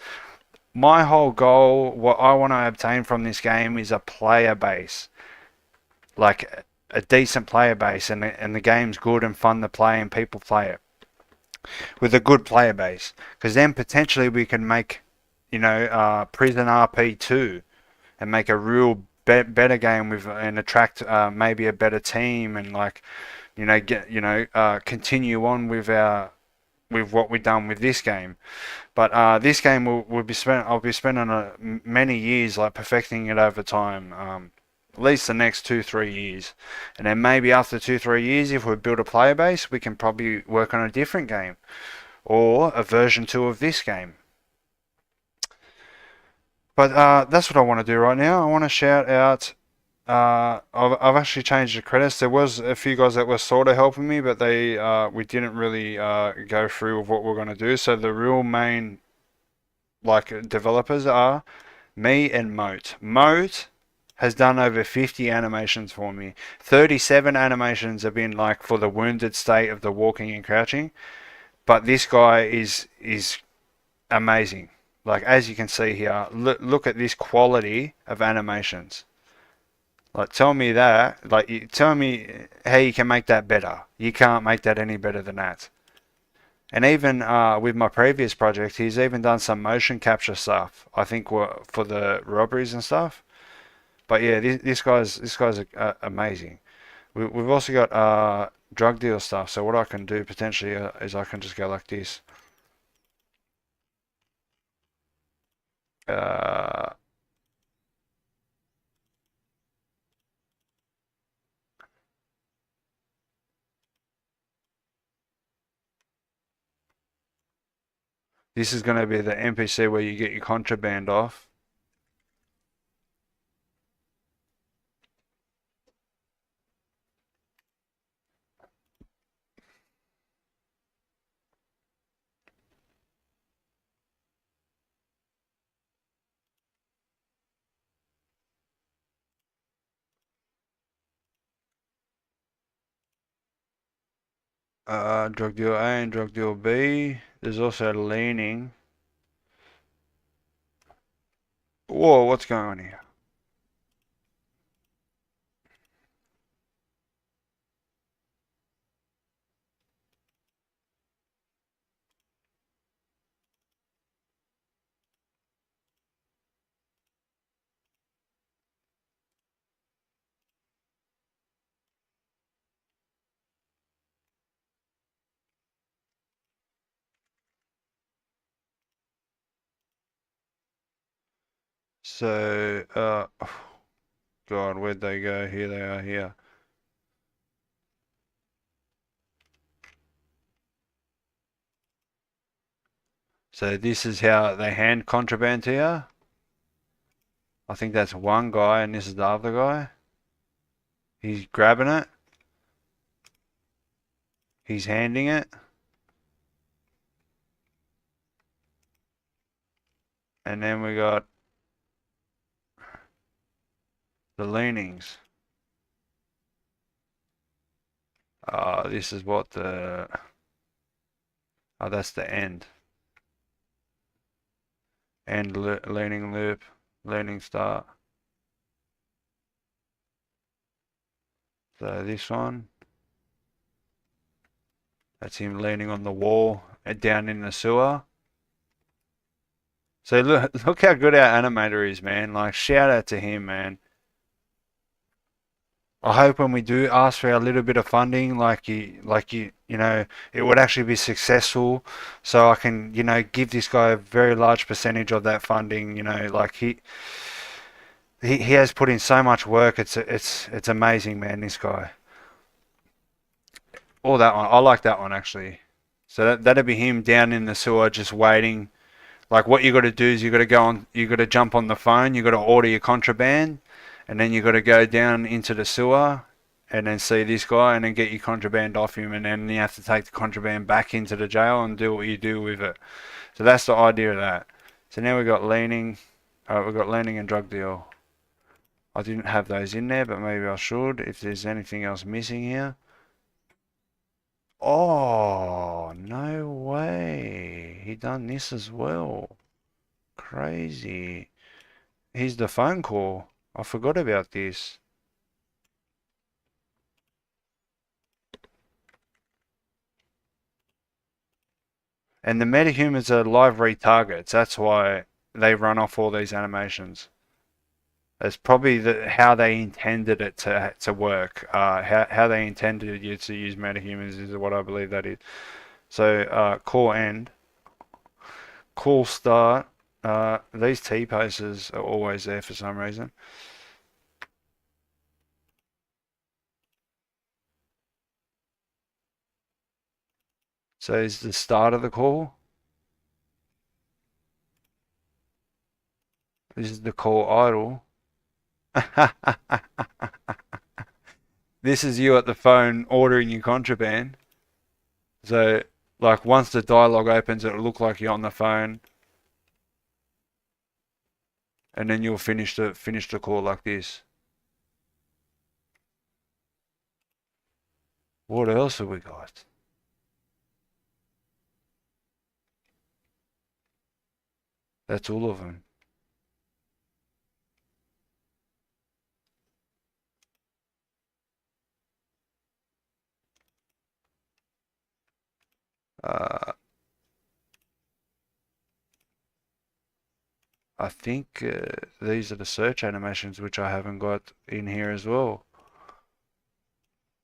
My whole goal, what I want to obtain from this game, is a player base, like a decent player base, and the game's good and fun to play, and people play it with a good player base. Because then potentially we can make, PrisonRP 2 and make a real better game with and attract maybe a better team and like get continue on with our with what we've done with this game. But this game will be spent. I'll be spending many years like perfecting it over time. At least the next 2-3 years, and then maybe after 2-3 years, if we build a player base, we can probably work on a different game or a version 2 of this game. But that's what I want to do right now. I want to shout out. I've actually changed the credits. There was a few guys that were sort of helping me, but they we didn't really go through with what we're going to do. So the real main like developers are me and Moat. Moat has done over 50 animations for me. 37 animations have been like for the wounded state of the walking and crouching, but this guy is amazing. Like as you can see here, look at this quality of animations. Like tell me that, like tell me how you can make that better. You can't make that any better than that. And even with my previous project, he's even done some motion capture stuff. I think for the robberies and stuff. But yeah, this guy's amazing. We've also got drug deal stuff. So what I can do potentially is I can just go like this. Uh, this is going to be the NPC where you get your contraband off. Drug deal A and drug deal B. There's also leaning. Whoa, what's going on here? So, God, where'd they go? Here they are here. So this is how they hand contraband here. I think that's one guy and this is the other guy. He's grabbing it. He's handing it. And then we got the leanings. This is what the... Oh, that's the end. End leaning loop, leaning start. So this one, that's him leaning on the wall and down in the sewer. So look how good our animator is, man. Like shout out to him, man. I hope when we do ask for a little bit of funding, it would actually be successful, so I can, give this guy a very large percentage of that funding. Like he has put in so much work. It's amazing, man. This guy. Oh, that one. I like that one actually. So that'd be him down in the sewer just waiting. Like what you got to do is you got to jump on the phone, you got to order your contraband, and then you got to go down into the sewer and then see this guy and then get your contraband off him, and then you have to take the contraband back into the jail and do what you do with it. So that's the idea of that. So now we've got leaning and drug deal. I didn't have those in there, but maybe I should if there's anything else missing here. Oh, no way. He done this as well. Crazy. Here's the phone call. I forgot about this. And the metahumans are live retargets. That's why they run off all these animations. It's probably how they intended it to work. How they intended you to use metahumans is what I believe that is. So call end, call start. These T posters are always there for some reason. So is the start of the call. This is the call idle. This is you at the phone ordering your contraband. So, like, once the dialogue opens, it'll look like you're on the phone, and then you'll finish the call like this. What else have we got? That's all of them. I think these are the search animations which I haven't got in here as well.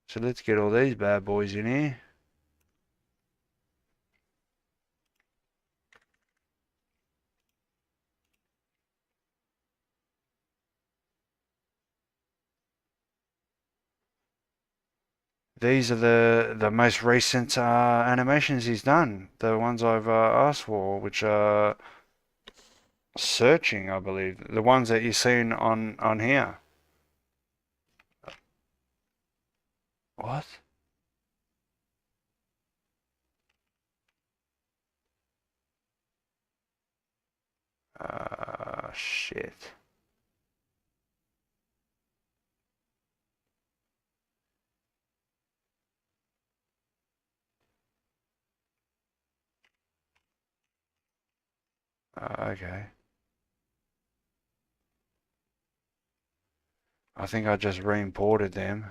So let's get all these bad boys in here. These are the most recent animations he's done. The ones I've asked for, which are searching, I believe. The ones that you've seen on here. What? Shit. Okay. I think I just re-imported them.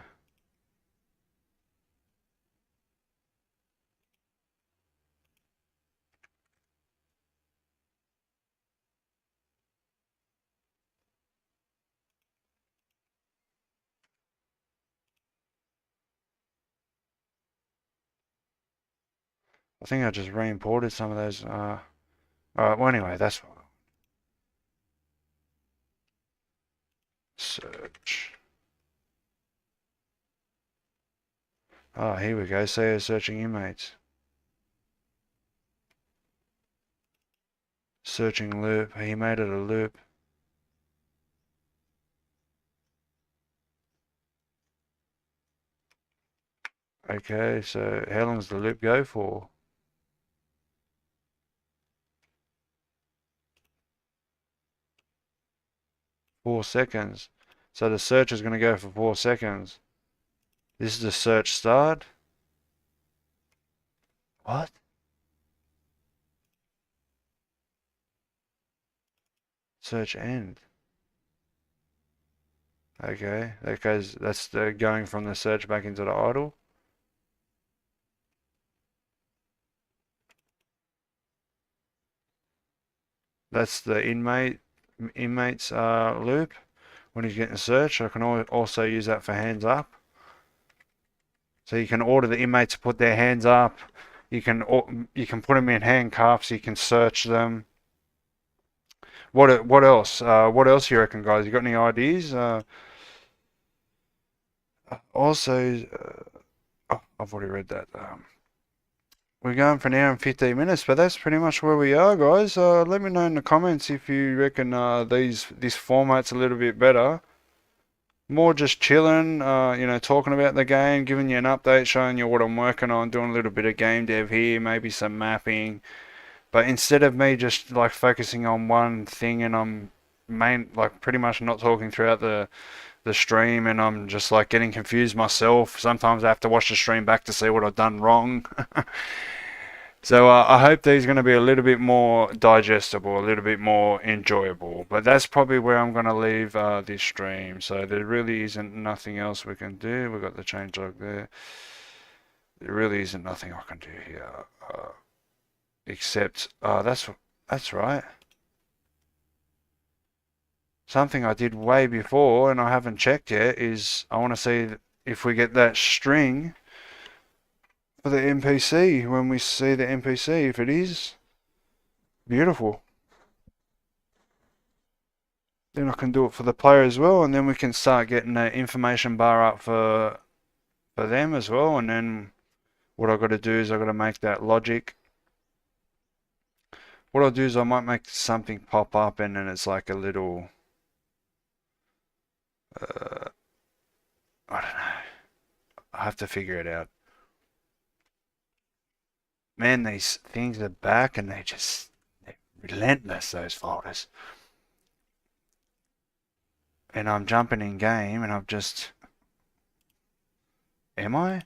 I think I just re-imported some of those. Alright, well anyway, that's fine. Search. Oh, here we go. Say searching inmates. Searching loop. He made it a loop. Okay, so how long does the loop go for? 4 seconds. So the search is going to go for 4 seconds. This is the search start. What? Search end. Okay, that's the going from the search back into the idle. That's the inmate's loop. When he's getting searched, I can also use that for hands up. So you can order the inmates to put their hands up. You can put them in handcuffs. You can search them. What else? What else you reckon, guys? You got any ideas? Also, oh, I've already read that. We're going for an hour and 15 minutes, but that's pretty much where we are, guys. Let me know in the comments if you reckon this format's a little bit better. More just chilling, talking about the game, giving you an update, showing you what I'm working on, doing a little bit of game dev here, maybe some mapping. But instead of me just like focusing on one thing and I'm pretty much not talking throughout the stream and I'm just like getting confused myself. Sometimes I have to watch the stream back to see what I've done wrong. So I hope these are going to be a little bit more digestible, a little bit more enjoyable. But that's probably where I'm going to leave this stream. So there really isn't nothing else we can do. We've got the changelog there. There really isn't nothing I can do here. Except, that's right. something I did way before and I haven't checked yet is I want to see if we get that string for the NPC when we see the NPC. If it is, beautiful. Then I can do it for the player as well, and then we can start getting the information bar up for them as well. And then what I've got to do is I've got to make that logic. What I'll do is I might make something pop up and then it's like a little, I don't know. I have to figure it out. Man, these things are back and they're relentless, those folders. And I'm jumping in game and I've just, am I?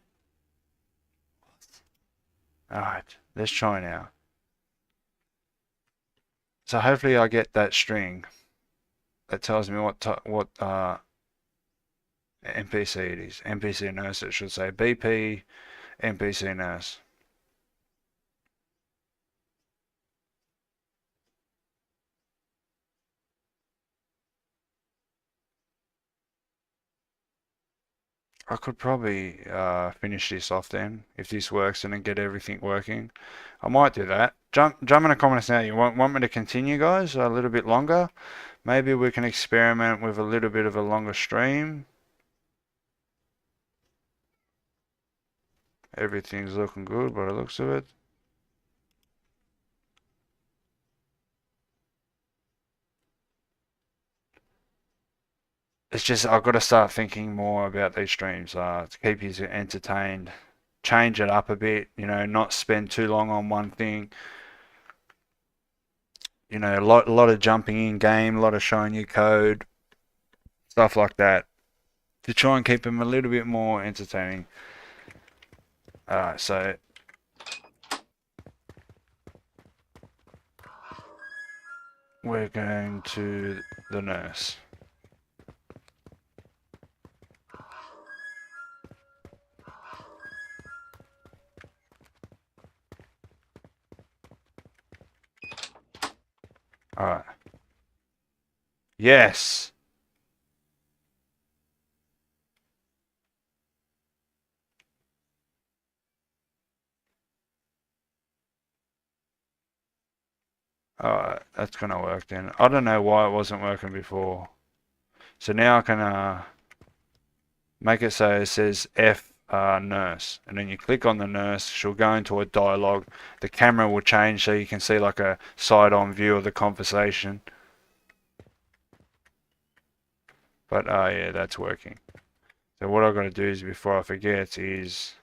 Alright, let's try now. So hopefully I get that string that tells me what NPC it is. NPC nurse, it should say BP NPC nurse. I could probably finish this off then if this works and then get everything working. I might do that. Jump in the comments now. You want me to continue, guys, a little bit longer? Maybe we can experiment with a little bit of a longer stream. Everything's looking good by the looks of it. It's just I've got to start thinking more about these streams to keep you entertained. Change it up a bit, you know, not spend too long on one thing. You know, a lot of jumping in game, a lot of showing you code, stuff like that, to try and keep them a little bit more entertaining. Alright, so we're going to the nurse. Alright. Yes! Alright, that's gonna work then. I don't know why it wasn't working before. So now I can make it so it says F nurse, and then you click on the nurse, she'll go into a dialogue. The camera will change so you can see like a side-on view of the conversation. But yeah, that's working. So what I've got to do is, before I forget, is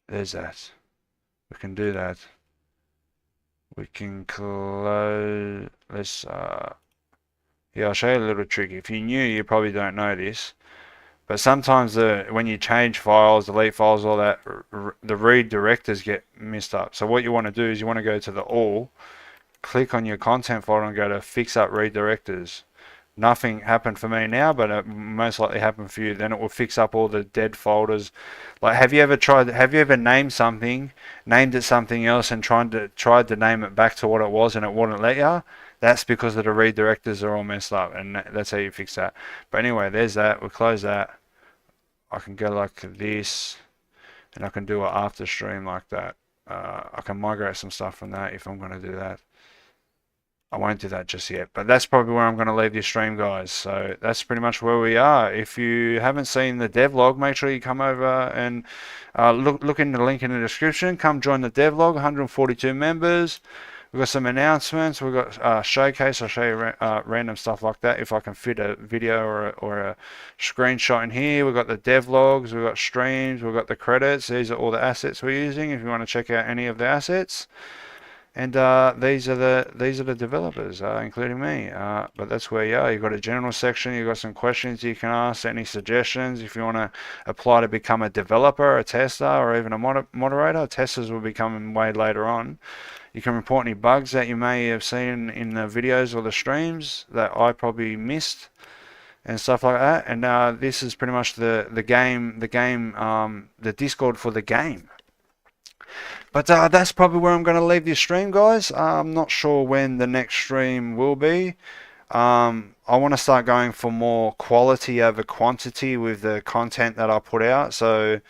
there's that. We can do that. We can close. Let's yeah, I'll show you a little trick. If you're new, you probably don't know this, but sometimes when you change files, delete files, all that, the read directors get messed up. So what you want to do is you want to go to the all, click on your content folder and go to fix up redirectors. Nothing happened for me now, but it most likely happened for you. Then it will fix up all the dead folders. Like, have you ever named something, named it something else, and tried to name it back to what it was, and it wouldn't let you? That's because of the redirectors are all messed up, and that's how you fix that. But anyway, there's that. We'll close that. I can go like this, and I can do an after stream like that. I can migrate some stuff from that if I'm going to do that. I won't do that just yet, but that's probably where I'm going to leave your stream, guys. So that's pretty much where we are. If you haven't seen the devlog, make sure you come over and look in the link in the description. Come join the devlog, 142 members. We've got some announcements. We've got showcase. I'll show you random stuff like that if I can fit a video or a screenshot in here. We've got the devlogs. We've got streams. We've got the credits. These are all the assets we're using if you want to check out any of the assets. And these are the developers, including me. But that's where you are. You've got a general section. You've got some questions you can ask. Any suggestions if you want to apply to become a developer, a tester, or even a moderator. Testers will be coming way later on. You can report any bugs that you may have seen in the videos or the streams that I probably missed and stuff like that. And this is pretty much the Discord for the game. But that's probably where I'm going to leave this stream, guys. I'm not sure when the next stream will be. I want to start going for more quality over quantity with the content that I put out. So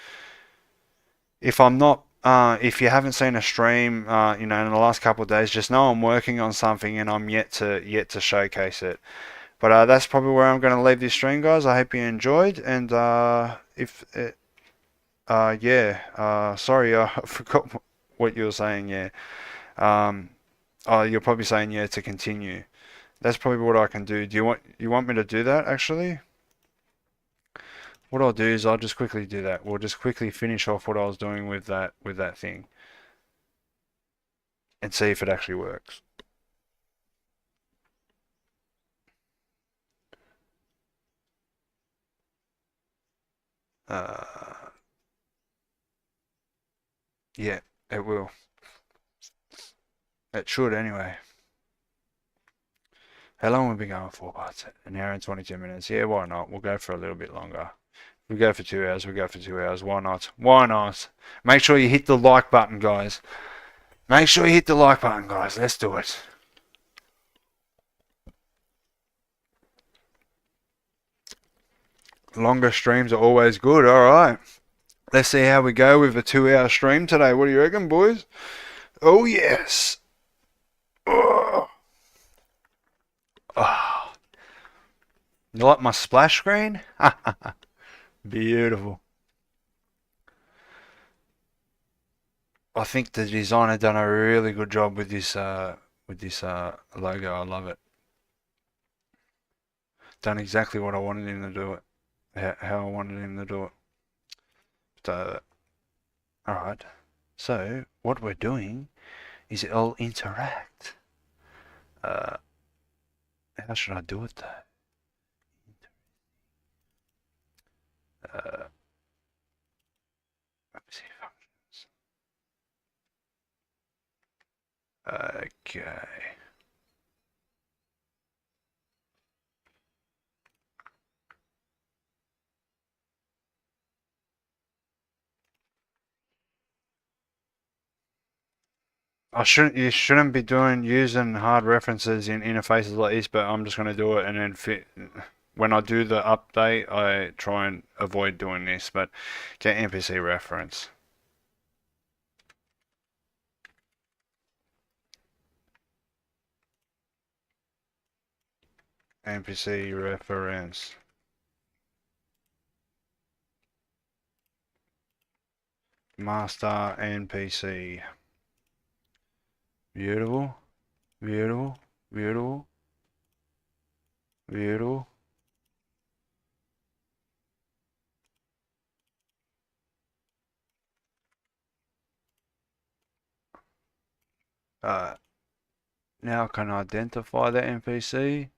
if I'm not, if you haven't seen a stream, you know, in the last couple of days, just know I'm working on something and I'm yet to showcase it. But that's probably where I'm going to leave this stream, guys. I hope you enjoyed, and if it, yeah, sorry, I forgot what you were saying. Yeah, um, oh, you're probably saying yeah to continue. That's probably what I can do. Do you want me to do that actually? What I'll do is I'll just quickly do that. We'll just quickly finish off what I was doing with that thing and see if it actually works. Uh, yeah, it will. It should anyway. How long have we been going for, Bart? An hour and 22 minutes. Yeah, why not? We'll go for a little bit longer. We go for 2 hours. We go for 2 hours. Why not? Why not? Make sure you hit the like button, guys. Make sure you hit the like button, guys. Let's do it. Longer streams are always good. All right. Let's see how we go with a 2 hour stream today. What do you reckon, boys? Oh, yes. Oh. Oh. You like my splash screen? Beautiful. I think the designer done a really good job with this logo. I love it. Done exactly what I wanted him to do it. How I wanted him to do it. So, all right. So what we're doing is it'll interact. Uh, how should I do it though? Let me see functions. Okay. You shouldn't be using hard references in interfaces like this, but I'm just going to do it and then when I do the update, I try and avoid doing this, but get NPC reference. NPC reference. Master NPC. Beautiful, beautiful, beautiful, beautiful. Now I can identify the NPC.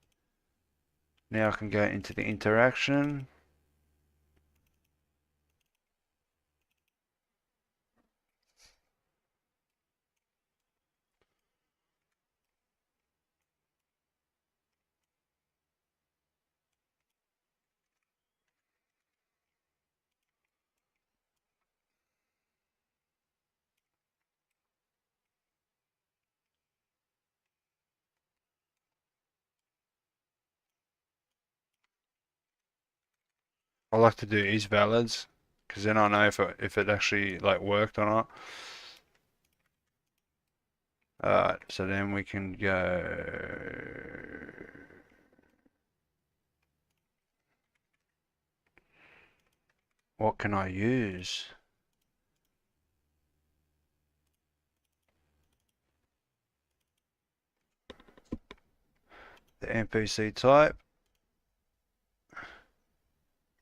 Now I can go into the interaction. I like to do is valids because then I know if it actually like worked or not. Alright, so then we can go. What can I use? The NPC type.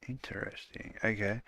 Interesting. Okay.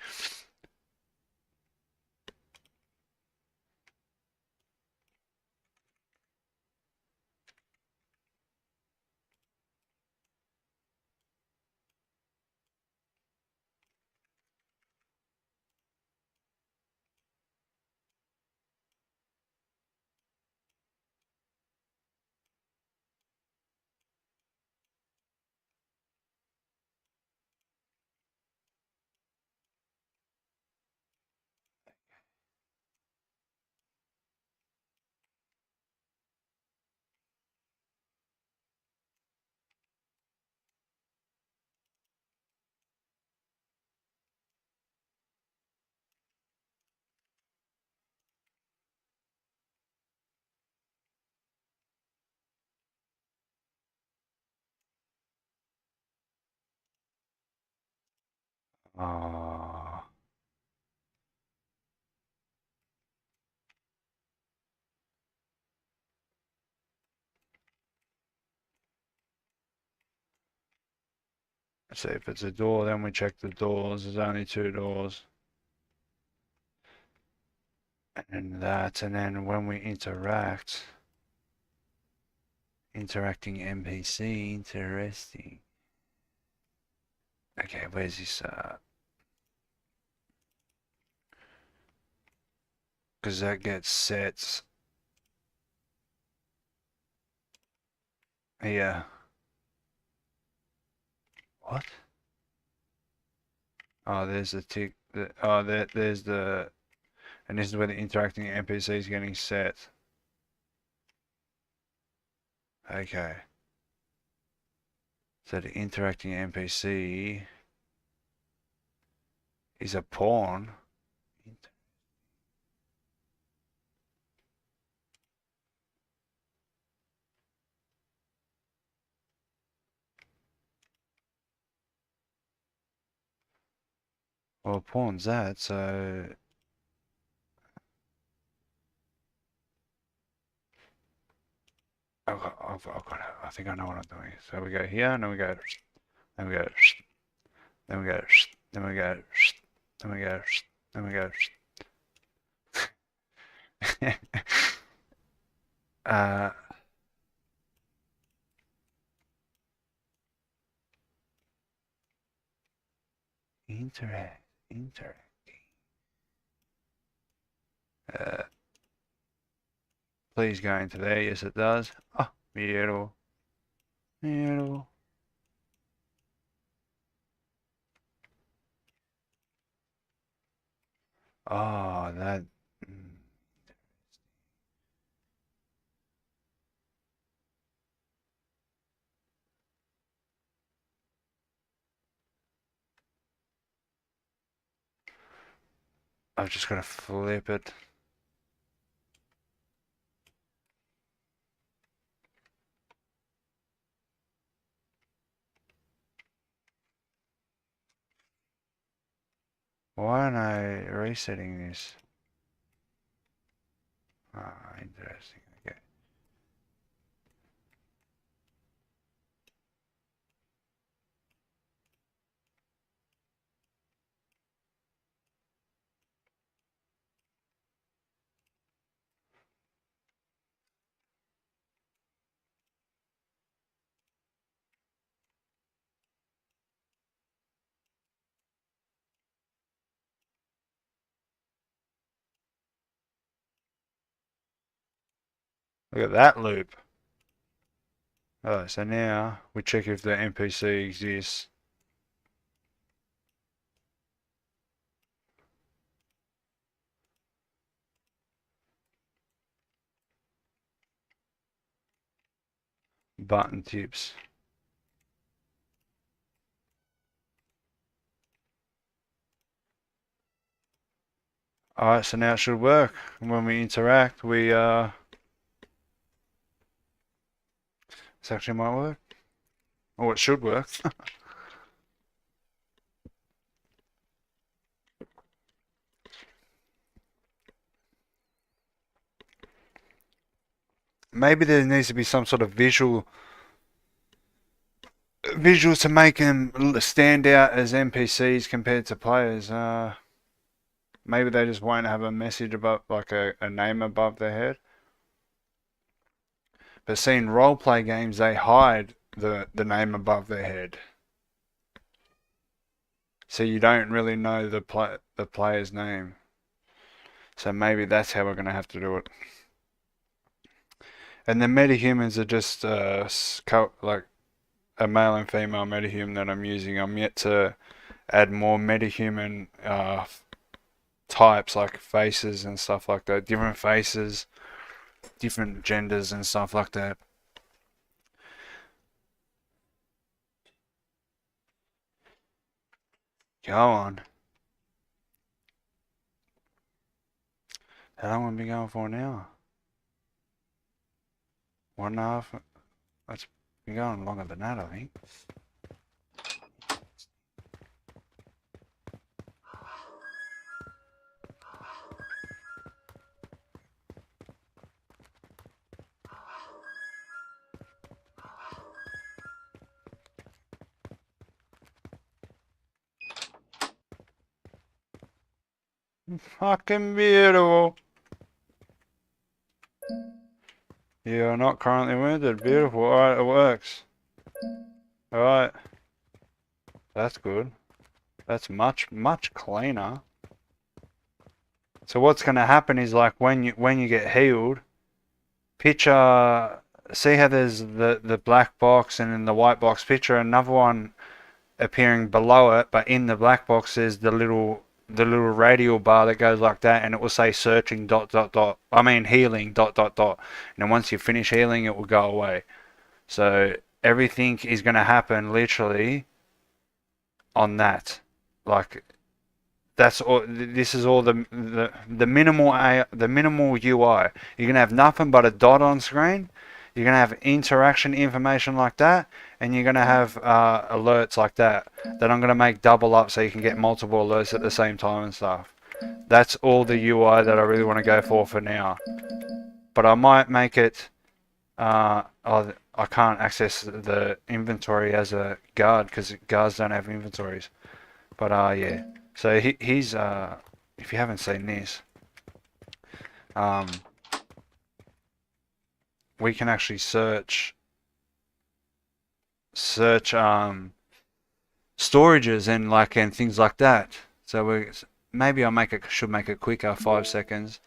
Oh. Let's see if it's a door, then we check the doors. There's only 2 doors. And that, and then when we interact, interacting NPC, interesting. Okay, where's this, because that gets set here. What? Oh, there's the tick. Oh, there's the, and this is where the interacting NPC is getting set. Okay. So the interacting NPC is a pawn. Well, pawn's that, so I've got it. I think I know what I'm doing. So we go here, and then we go, then we go, then we go, then we go, then we go, then we go. uh, interact. Uh, please go into there. Yes, it does. Oh, beautiful, beautiful. Oh, that. I've just got to flip it. Why am I resetting this? Ah, interesting. Okay. Look at that loop. Oh, so now we check if the NPC exists. Button tips. Alright, so now it should work. When we interact, this actually might work. Or it should work. Maybe there needs to be some sort of visuals to make them stand out as NPCs compared to players. Maybe they just won't have a message above, like a name above their head. But seeing roleplay games, they hide the name above their head, so you don't really know the player's name. So maybe that's how we're gonna have to do it. And the metahumans are just like a male and female metahuman that I'm using. I'm yet to add more metahuman types like faces and stuff like that. Different faces, different genders and stuff like that. Go on. How long have we been going for now? 1.5. That's been going longer than that, I think. Fucking beautiful. You are not currently wounded. Beautiful. Alright, it works. Alright. That's good. That's much cleaner. So what's gonna happen is like when you get healed, picture see how there's the black box and in the white box, picture another one appearing below it, but in the black box there's the little radial bar that goes like that, and it will say searching dot dot dot. I mean healing dot dot dot. And then once you finish healing, it will go away. So everything is going to happen literally on that. Like that's all. This is all the minimal UI. You're gonna have nothing but a dot on screen. You're gonna have interaction information like that, and you're gonna have alerts like that. That I'm gonna make double up so you can get multiple alerts at the same time and stuff. That's all the UI that I really want to go for now. But I might make it. I can't access the inventory as a guard because guards don't have inventories. But yeah. So he's if you haven't seen this, um, we can actually search storages and things like that. So maybe should make it quicker, 5 seconds.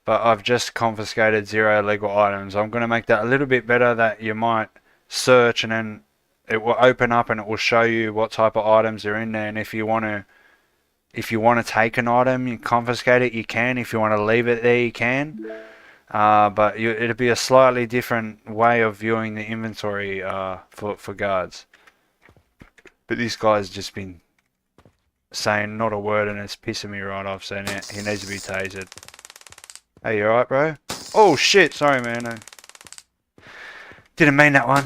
But I've just confiscated 0 legal items. I'm going to make that a little bit better, that you might search and then it will open up and it will show you what type of items are in there. And if you want to take an item, you confiscate it, you can. If you want to leave it there, you can. But it'll be a slightly different way of viewing the inventory for guards. But this guy's just been saying not a word and it's pissing me right off, so he needs to be tasered. Hey, you alright, bro? Oh shit, sorry man. Didn't mean that one.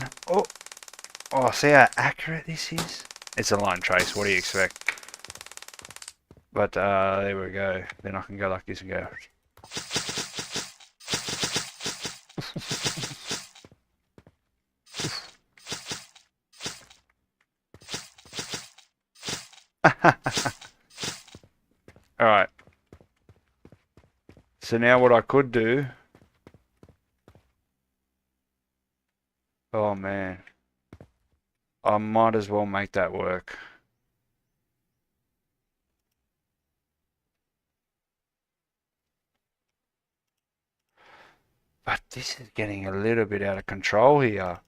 Oh, see how accurate this is? It's a line trace, what do you expect? But there we go. Then I can go like this and go. Alright. So now what I could do. Oh man. I might as well make that work. But this is getting a little bit out of control here.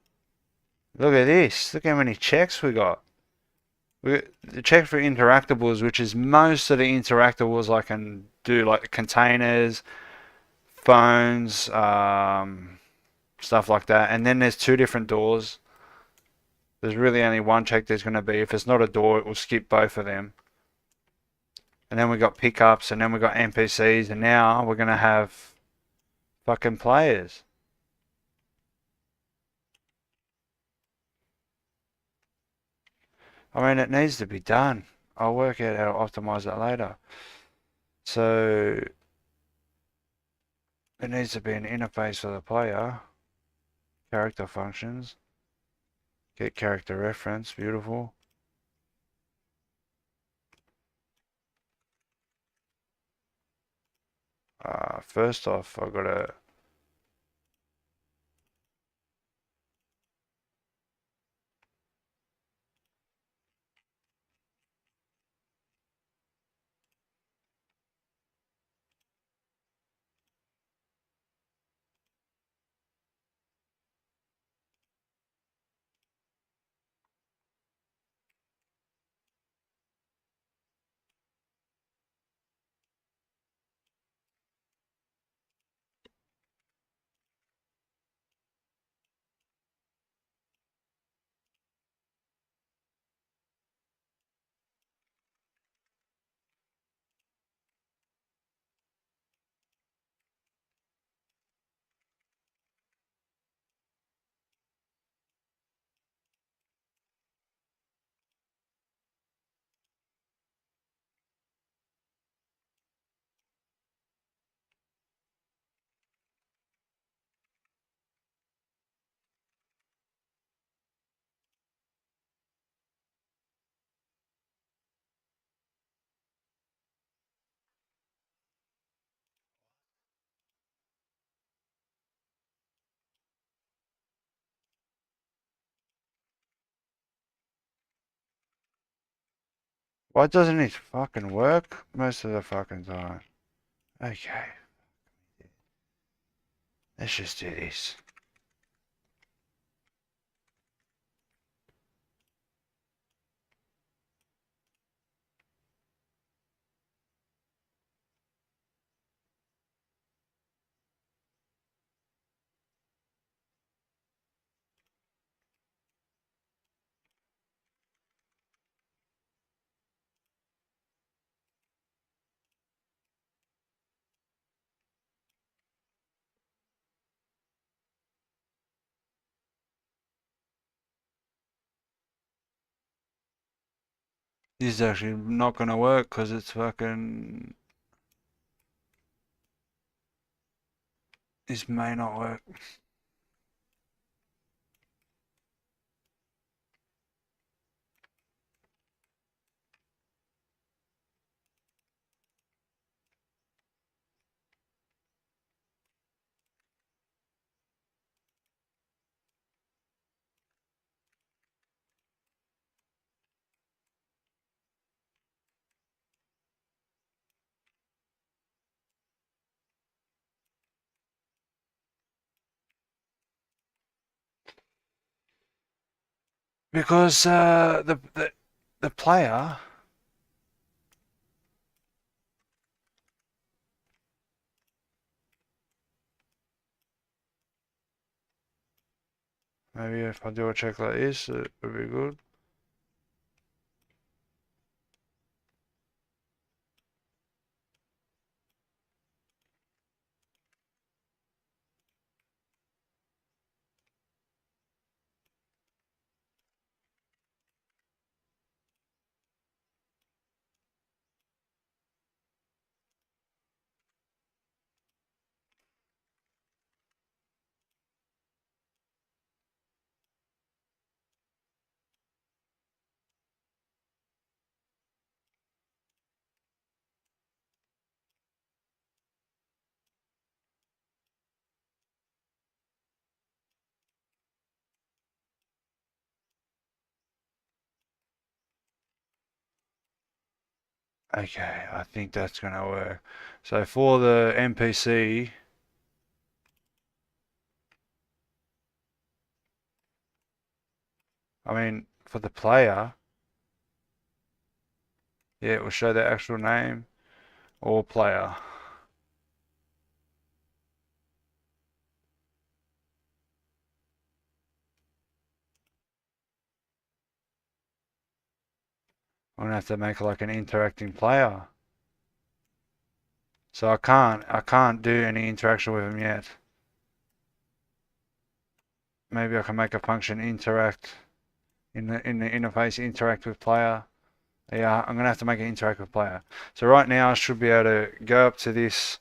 Look at this. Look how many checks we got. The check for interactables, which is most of the interactables I can do, like containers, phones, stuff like that. And then there's 2 different doors. There's really only one check there's going to be. If it's not a door, it will skip both of them. And then we got pickups, and then we got NPCs, and now we're going to have fucking players. I mean, it needs to be done. I'll work out how to optimize that later. So it needs to be an interface for the player. Character functions. Get character reference. Beautiful. First off, I've got to Why doesn't it fucking work most of the fucking time? Okay, let's just do this. This is actually not gonna work because it's fucking. This may not work. Because the player. Maybe if I do a check like this, it would be good. Okay, I think that's gonna work. So for the NPC, I mean for the player, yeah, it will show the actual name or player. I'm gonna have to make like an interacting player. So I can't do any interaction with him yet. Maybe I can make a function interact in the interface interact with player. Yeah, I'm gonna have to make an interact with player. So right now I should be able to go up to this.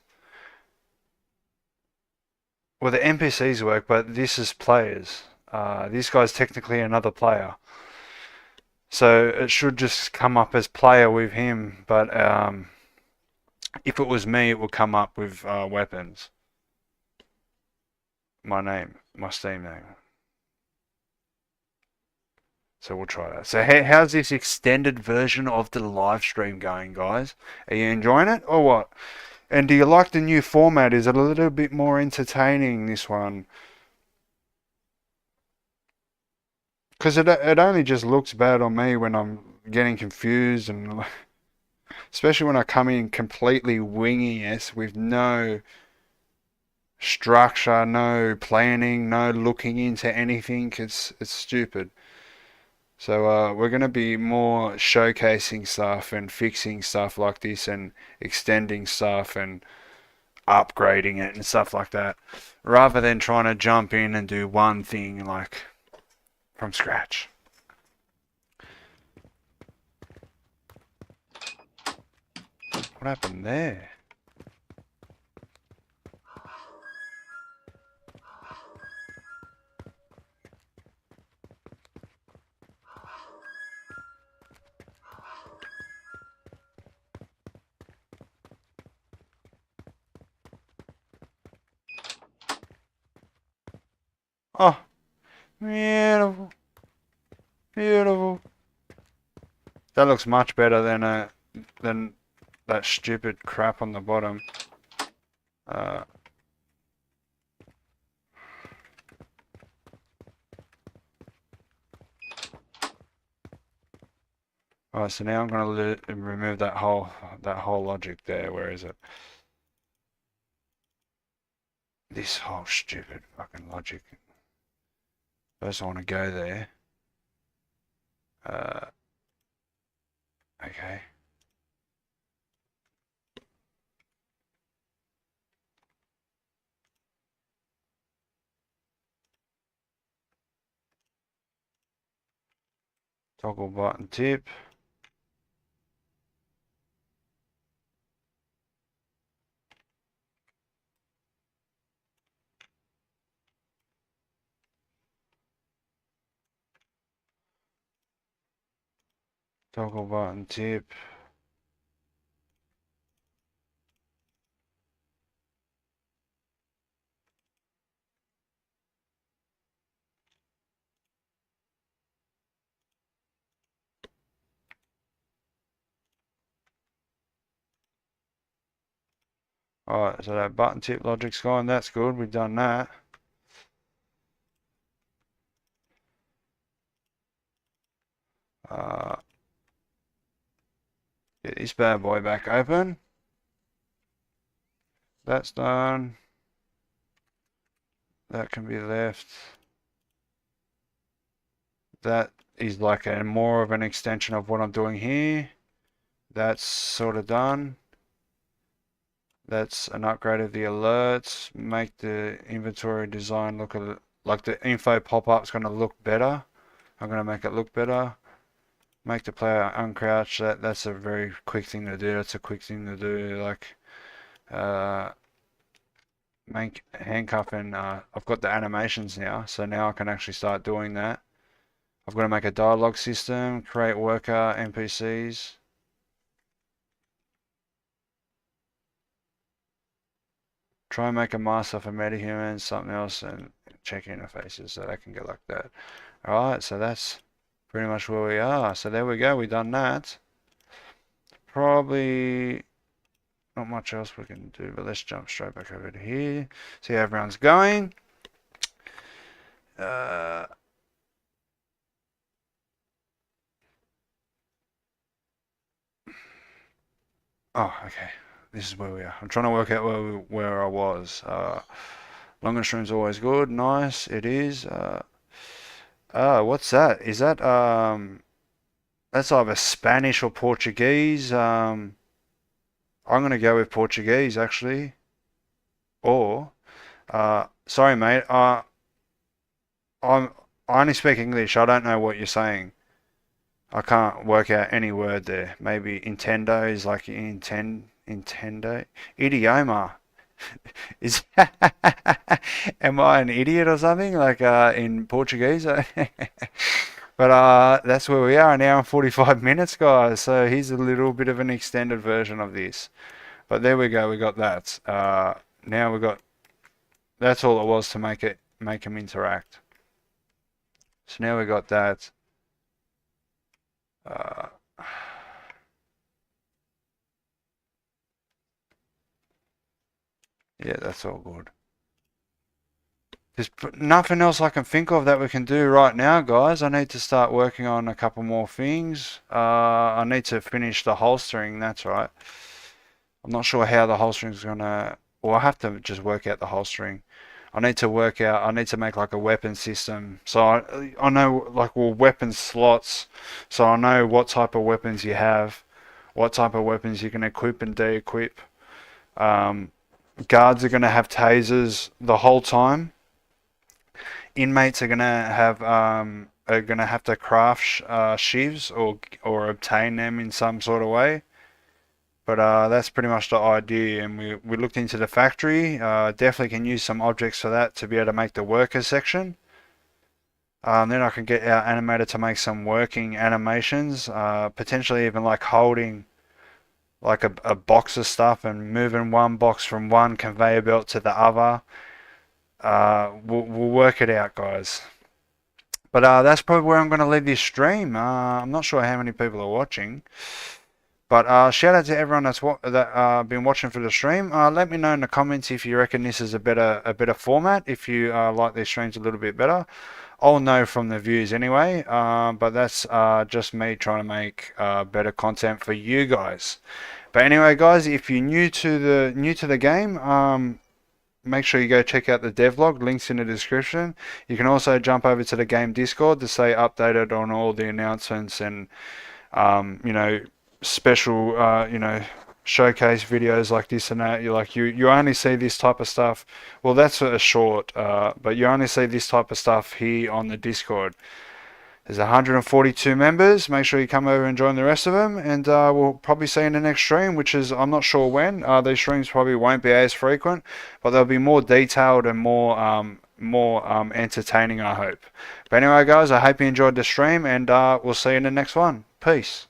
Well, the NPCs work, but this is players. This guy's technically another player. So it should just come up as player with him, but if it was me, it would come up with weapons. My name, my Steam name. So we'll try that. So how's this extended version of the live stream going, guys? Are you enjoying it or what? And do you like the new format? Is it a little bit more entertaining, this one? Because it only just looks bad on me when I'm getting confused, and especially when I come in completely winging it with no structure, no planning, no looking into anything. It's stupid. So we're going to be more showcasing stuff and fixing stuff like this and extending stuff and upgrading it and stuff like that, rather than trying to jump in and do one thing like from scratch. What happened there? Oh, beautiful, beautiful. That looks much better than that stupid crap on the bottom. Alright, so now I'm going to remove that whole logic there. Where is it? This whole stupid fucking logic. First I want to go there. Okay. Toggle button tip. Toggle button tip. Alright, so that button tip logic's gone. That's good. We've done that. Get this bad boy back open. That's done. That can be left. That is like a more of an extension of what I'm doing here. That's sort of done. That's an upgrade of the alerts. Make the inventory design look like the info pop-up is going to look better. I'm going to make it look better. Make the player uncrouch. That's a very quick thing to do. That's a quick thing to do. Like make handcuffing. I've got the animations now, so now I can actually start doing that. I've got to make a dialogue system, create worker NPCs. Try and make a master for metahumans, something else, and check interfaces so they can get like that. Alright, so that's pretty much where we are. So there we go, we've done that. Probably not much else we can do, but let's jump straight back over to here. See how everyone's going. Oh, okay. This is where we are. I'm trying to work out where I was. Longer stream's always good. Nice, it is. What's that? Is that that's either Spanish or Portuguese. I'm gonna go with Portuguese actually. Or sorry mate, I only speak English. I don't know what you're saying. I can't work out any word there. Maybe Nintendo is like Nintendo. Idioma. Is am I an idiot or something like in Portuguese? But that's where we are now in 45 minutes, guys. So here's a little bit of an extended version of this. But there we go. We got that. Now we got. That's all it was to make them interact. So now we got that. Yeah, that's all good. There's nothing else I can think of that we can do right now, guys. I need to start working on a couple more things. I need to finish the holstering, that's right. I'm not sure how the holstering is gonna... Well, I have to just work out the holstering. I need to work out... I need to make like a weapon system. So I know, like, well, weapon slots. So I know what type of weapons you have. What type of weapons you can equip and de-equip. Guards are going to have tasers the whole time. Inmates are gonna have to craft shivs or obtain them in some sort of way. But that's pretty much the idea. And we looked into the factory. Definitely can use some objects for that to be able to make the worker section. Then I can get our animator to make some working animations. Potentially even like holding like a box of stuff and moving one box from one conveyor belt to the other. We'll work it out, guys. But that's probably where I'm going to leave this stream. I'm not sure how many people are watching. But shout out to everyone that been watching for the stream. Let me know in the comments if you reckon this is a better format. If you like these streams a little bit better, I'll know from the views anyway. But that's just me trying to make better content for you guys. But anyway, guys, if you're new to the game, make sure you go check out the devlog. Links in the description. You can also jump over to the game Discord to stay updated on all the announcements and you know, special you know, showcase videos like this and that. You only see this type of stuff. Well, that's a short, but you only see this type of stuff here on the Discord. There's 142 members. Make sure you come over and join the rest of them, and we'll probably see you in the next stream, which is, I'm not sure when. These streams probably won't be as frequent, but they'll be more detailed and more entertaining, I hope. But anyway, guys, I hope you enjoyed the stream, and we'll see you in the next one. Peace.